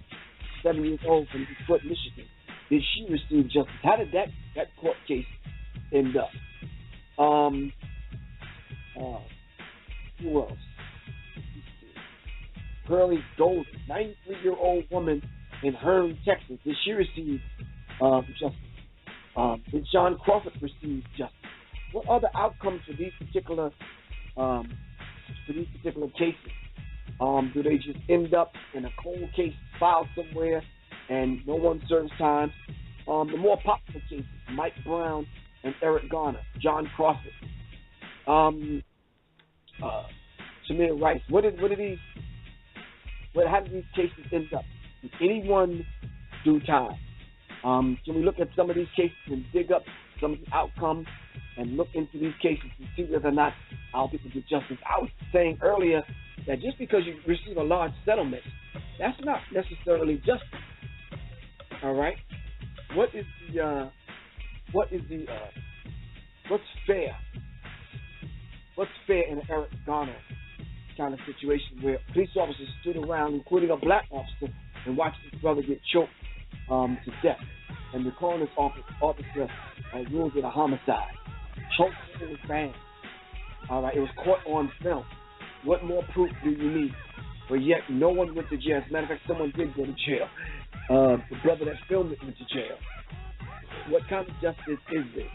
7 years old from Detroit, Michigan. Did she receive justice? How did that court case end up? Who else? Pearlie Golden, 93-year-old woman in Hearne, Texas. Did she receive justice? Did John Crawford receive justice? What other outcomes for these particular cases? Do they just end up in a cold case filed somewhere and no one serves time? The more popular cases, Mike Brown and Eric Garner, John Crawford, Shamir Rice. How did these cases end up? Did anyone do time? Can we look at some of these cases and dig up some of the outcomes and look into these cases and see whether or not our people get justice? I was saying earlier that just because you receive a large settlement, that's not necessarily justice. All right? What's fair? What's fair in an Eric Garner kind of situation where police officers stood around, including a black officer, and watched his brother get choked to death, and the coroner's officer ruled it a homicide. Choked in his band. All right, it was caught on film. What more proof do you need? But yet no one went to jail. As a matter of fact, someone did go to jail. The brother that filmed it went to jail. What kind of justice is this?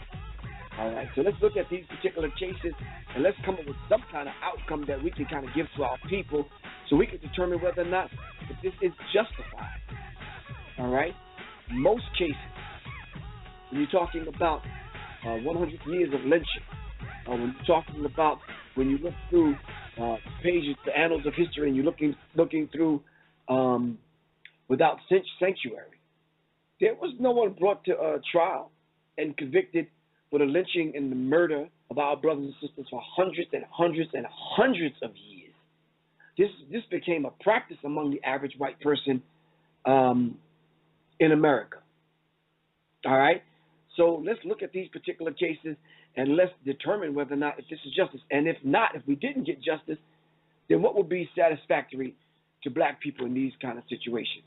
All right, so let's look at these particular cases and let's come up with some kind of outcome that we can kind of give to our people so we can determine whether or not if this is justified. All right? Most cases, when you're talking about 100 years of lynching, when you're talking about when you look through pages, the annals of history, and you're looking through without sanctuary, there was no one brought to trial and convicted for the lynching and the murder of our brothers and sisters for hundreds and hundreds and hundreds of years. This became a practice among the average white person in America. All right? So let's look at these particular cases and let's determine whether or not if this is justice. And if not, if we didn't get justice, then what would be satisfactory to black people in these kind of situations?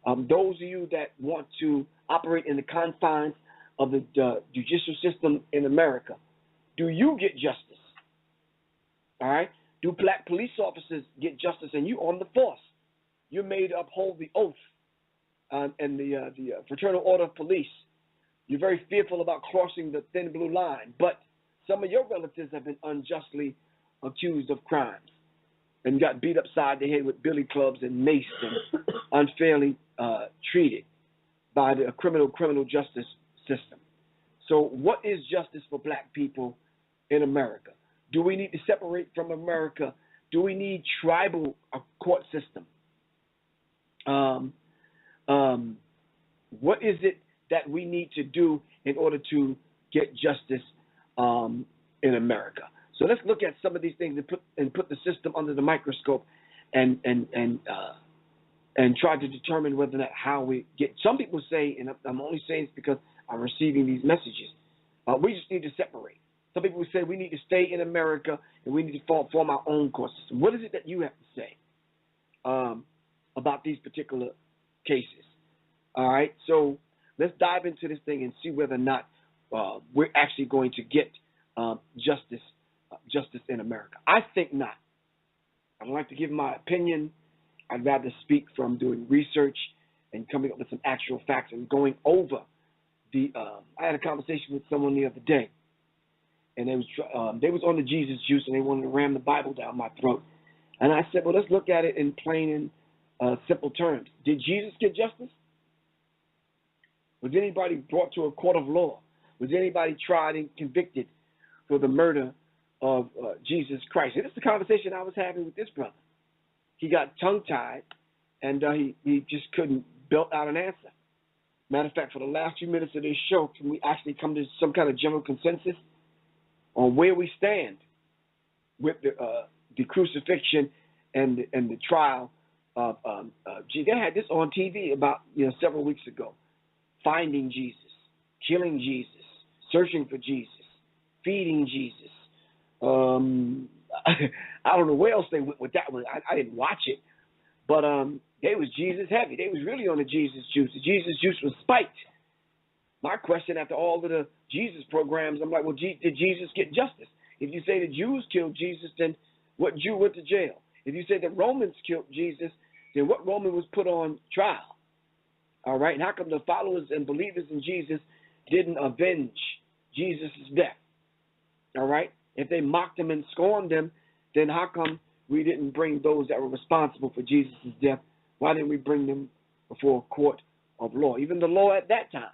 Those of you that want to operate in the confines of the judicial system in America, do you get justice? All right? Do black police officers get justice and you on the force? You're made to uphold the oath and the Fraternal Order of Police. You're very fearful about crossing the thin blue line, but some of your relatives have been unjustly accused of crimes and got beat upside the head with billy clubs and maced and unfairly treated by the criminal justice system. So what is justice for black people in America? Do we need to separate from America? Do we need tribal court system? What is it that we need to do in order to get justice in America? So let's look at some of these things and put the system under the microscope and try to determine whether or not how we get. Some people say, and I'm only saying this because I'm receiving these messages, we just need to separate. Some people say we need to stay in America and we need to form our own court system. What is it that you have to say about these particular cases? All right, so let's dive into this thing and see whether or not we're actually going to get justice in America. I think not. I don't like to give my opinion. I'd rather speak from doing research and coming up with some actual facts and going over the. I had a conversation with someone the other day, and they was on the Jesus juice and they wanted to ram the Bible down my throat. And I said, well, let's look at it in plain and simple terms. Did Jesus get justice? Was anybody brought to a court of law? Was anybody tried and convicted for the murder of Jesus Christ? And this is the conversation I was having with this brother. He got tongue-tied, and he just couldn't belt out an answer. Matter of fact, for the last few minutes of this show, can we actually come to some kind of general consensus on where we stand with the crucifixion and the trial of Jesus? They had this on TV about several weeks ago. Finding Jesus, killing Jesus, searching for Jesus, feeding Jesus. I don't know where else they went with that one. I didn't watch it, but they was Jesus heavy. They was really on the Jesus juice. The Jesus juice was spiked. My question after all of the Jesus programs, I'm like, well, did Jesus get justice? If you say the Jews killed Jesus, then what Jew went to jail? If you say the Romans killed Jesus, then what Roman was put on trial? All right, and how come the followers and believers in Jesus didn't avenge Jesus' death? All right, if they mocked him and scorned him, then how come we didn't bring those that were responsible for Jesus' death? Why didn't we bring them before a court of law, even the law at that time?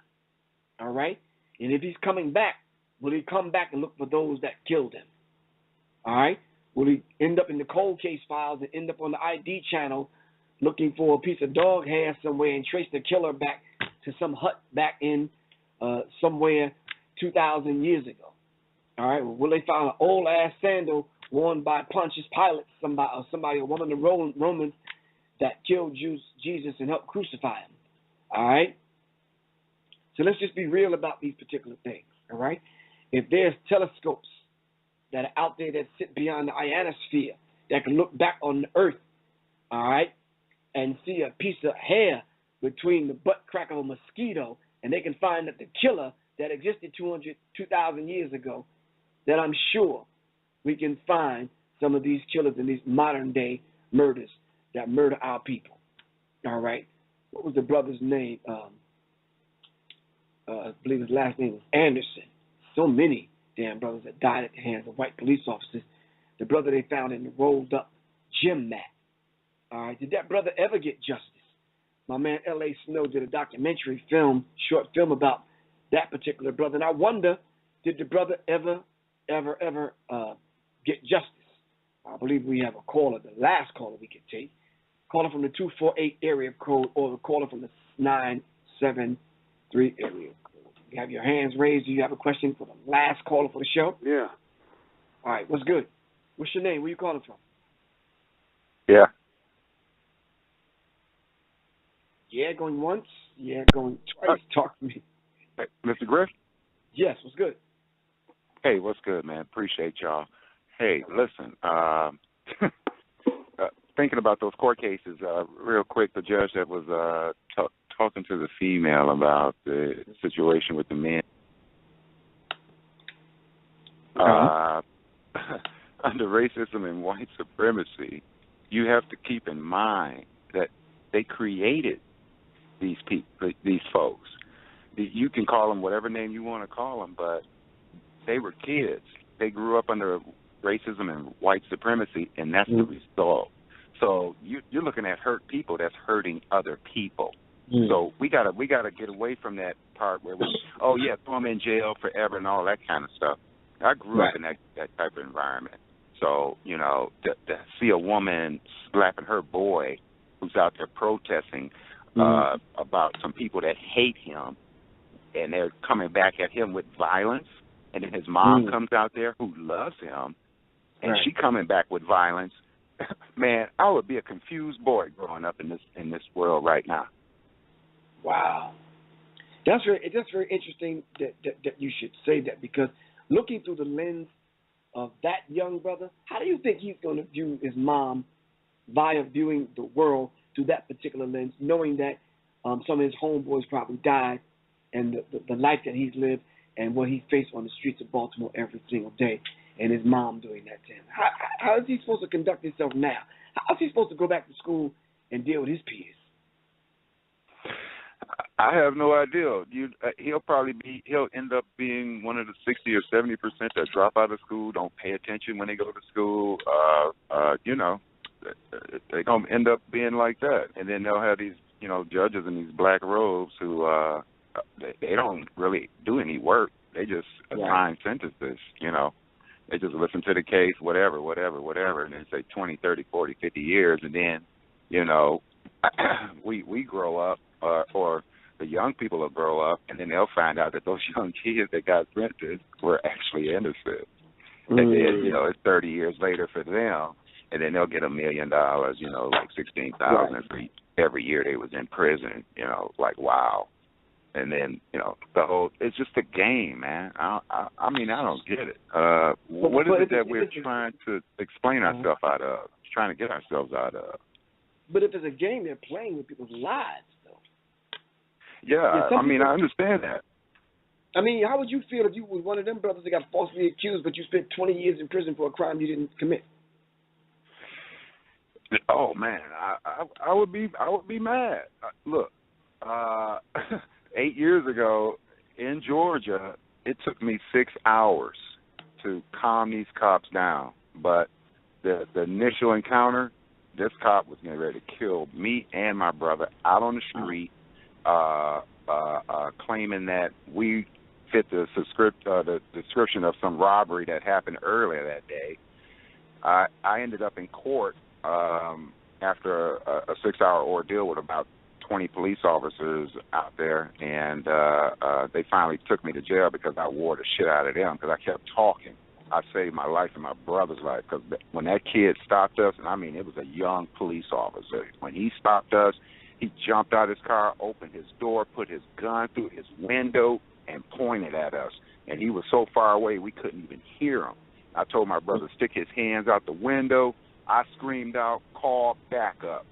All right, and if he's coming back, will he come back and look for those that killed him? All right, will he end up in the cold case files and end up on the ID channel looking for a piece of dog hair somewhere and trace the killer back to some hut back in somewhere 2,000 years ago? All right, well, will they find an old-ass sandal worn by Pontius Pilate, somebody, or one of the Romans that killed Jesus and helped crucify him? All right? So let's just be real about these particular things, all right? If there's telescopes that are out there that sit beyond the ionosphere that can look back on the earth, all right, and see a piece of hair between the butt crack of a mosquito, and they can find that the killer that existed 2,000 years ago, that I'm sure we can find some of these killers in these modern-day murders that murder our people. All right? What was the brother's name? I believe his last name was Anderson. So many damn brothers that died at the hands of white police officers. The brother they found in the rolled-up gym mat. All right, did that brother ever get justice? My man L.A. Snow did a documentary short film about that particular brother, and I wonder, did the brother ever get justice? I believe we have a caller, the last caller we could take. Caller from the 248 area code or the caller from the 973 area code. You have your hands raised. Do you have a question for the last caller for the show? Yeah. All right, what's good? What's your name? Where you calling from? Yeah. Yeah, going once. Yeah, going twice. Talk to me. Hey, Mr. Griff? Yes, what's good? Hey, what's good, man? Appreciate y'all. Hey, listen, thinking about those court cases, real quick, the judge that was talking to the female about the situation with the men. Under racism and white supremacy, you have to keep in mind that they created these people, these folks. You can call them whatever name you want to call them, but they were kids. They grew up under racism and white supremacy, and that's the result. So you're looking at hurt people that's hurting other people. So we gotta get away from that part where throw them in jail forever and all that kind of stuff. I grew up in that type of environment. So, to see a woman slapping her boy who's out there protesting about some people that hate him, and they're coming back at him with violence, and then his mom comes out there who loves him, and she coming back with violence. Man, I would be a confused boy growing up in this world right now. Wow. That's very interesting that you should say that, because looking through the lens of that young brother, how do you think he's going to view his mom via viewing the world through that particular lens, knowing that some of his homeboys probably died, and the life that he's lived and what he faced on the streets of Baltimore every single day, and his mom doing that to him? How is he supposed to conduct himself now? How is he supposed to go back to school and deal with his peers? I have no idea. He'll end up being one of the 60 or 70% that drop out of school, don't pay attention when they go to school. They're gonna end up being like that, and then they'll have these, judges in these black robes who they don't really do any work. They just assign sentences, you know. They just listen to the case, whatever, and then say 20, 30, 40, 50 years, and then, you know, we grow up, or the young people will grow up, and then they'll find out that those young kids that got sentenced were actually innocent. And then, you know, it's 30 years later for them, and then they'll get $1 million, you know, like $16,000 for every year they was in prison, you know, like, wow. And then, you know, it's just a game, man. I mean, I don't get it. What is it that we're trying to explain ourselves out of, trying to get ourselves out of? But if it's a game, they're playing with people's lives, though. Yeah, I mean, I understand that. I mean, how would you feel if you were one of them brothers that got falsely accused, but you spent 20 years in prison for a crime you didn't commit? Oh man, I would be mad. Look, 8 years ago in Georgia, it took me 6 hours to calm these cops down. But the initial encounter, this cop was getting ready to kill me and my brother out on the street, claiming that we fit the description of some robbery that happened earlier that day. I ended up in court after a 6-hour ordeal with about 20 police officers out there, and they finally took me to jail because I wore the shit out of them because I kept talking. I saved my life and my brother's life because when that kid stopped us, and I mean it was a young police officer, when he stopped us, he jumped out of his car, opened his door, put his gun through his window, and pointed at us. And he was so far away we couldn't even hear him. I told my brother to stick his hands out the window. I screamed out, call back up.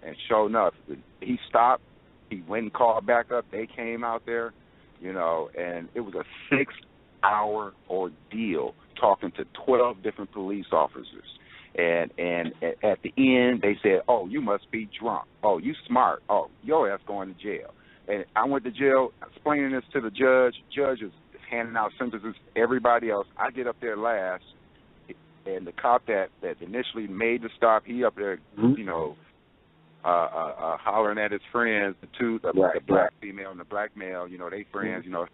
And sure enough, he stopped. He went and called back up. They came out there, you know, and it was a 6-hour ordeal talking to 12 different police officers. And at the end, they said, oh, you must be drunk. Oh, you smart. Oh, your ass going to jail. And I went to jail explaining this to the judge. Judge is handing out sentences to everybody else. I get up there last, and the cop that initially made the stop, he up there, you know, hollering at his friends, the black female and the black male, you know, they friends, you know,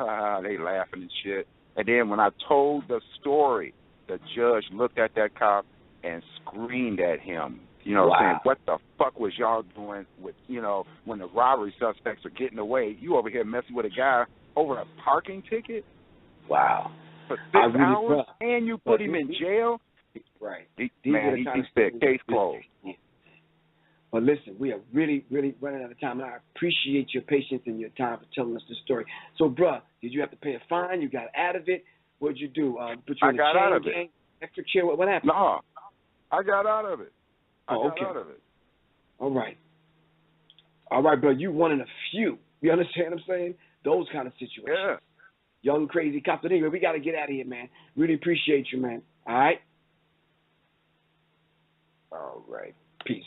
they laughing and shit. And then when I told the story, the judge looked at that cop and screamed at him, you know, saying, what the fuck was y'all doing with, you know, when the robbery suspects are getting away, you over here messing with a guy over a parking ticket? Wow. For 6 hours, and you put him in jail? Right. He said, case closed. Yeah. But listen, we are really, really running out of time, and I appreciate your patience and your time for telling us this story. So, bruh, did you have to pay a fine? You got out of it? What'd you do? Put you in a chain gang? Extra chair? What happened? No, I got out of it. Okay. Out of it. All right. All right, bro. You one in a few. You understand what I'm saying? Those kind of situations. Yeah. Young, crazy cops. But anyway, we got to get out of here, man. Really appreciate you, man. All right? All right. Peace.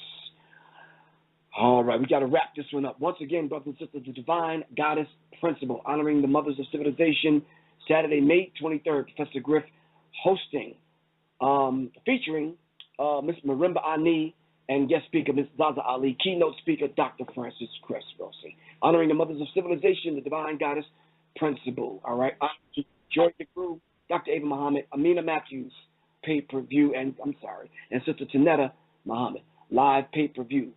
All right. We got to wrap this one up. Once again, brothers and sisters, the Divine Goddess Principle, honoring the mothers of civilization, Saturday, May 23rd, Professor Griff hosting, featuring Ms. Marimba Ani and guest speaker Ms. ZaZa Ali, keynote speaker Dr. Francis Cress Wilson. Honoring the mothers of civilization, the Divine Goddess Principle. All right. Georgia Crew, Dr. Ava Muhammad, Amina Matthews, pay-per-view, and Sister Tanetta Muhammad, live pay-per-view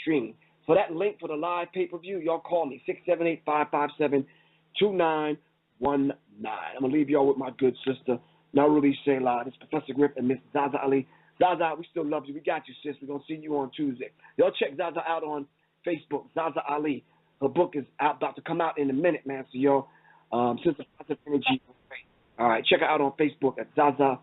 streaming. For that link for the live pay-per-view, y'all call me, 678-557-2919. I'm going to leave y'all with my good sister, Naruli Selah. This is Professor Griff and Ms. ZaZa Ali. ZaZa, we still love you. We got you, sis. We're going to see you on Tuesday. Y'all check ZaZa out on Facebook, ZaZa Ali. Her book is about to come out in a minute, man. So y'all, Sister Positive Energy. All right, check her out on Facebook at ZaZa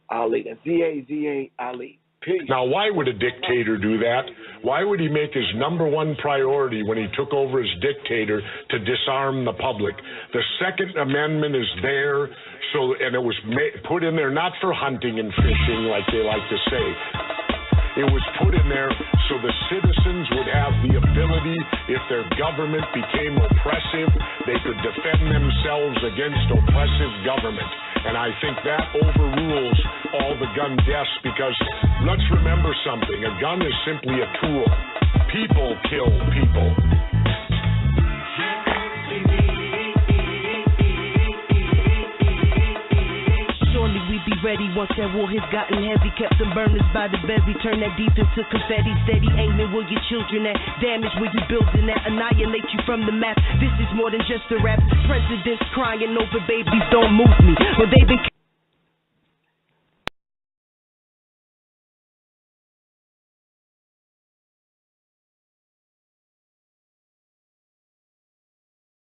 Ali. That's ZaZa Ali. Peace. Now, why would a dictator do that? Why would he make his number one priority when he took over as dictator to disarm the public? The Second Amendment is there, and it was put in there not for hunting and fishing like they like to say. It was put in there so the citizens would have the ability, if their government became oppressive, they could defend themselves against oppressive government. And I think that overrules all the gun deaths because let's remember something. A gun is simply a tool. People kill people. ready. Once that war has gotten heavy, kept some burners by the bevy. Turn that deep into confetti. Steady aiming where your children at. Damage where you building at. Annihilate you from the map. This is more than just a rap. Presidents crying over babies don't move me. Well, they've been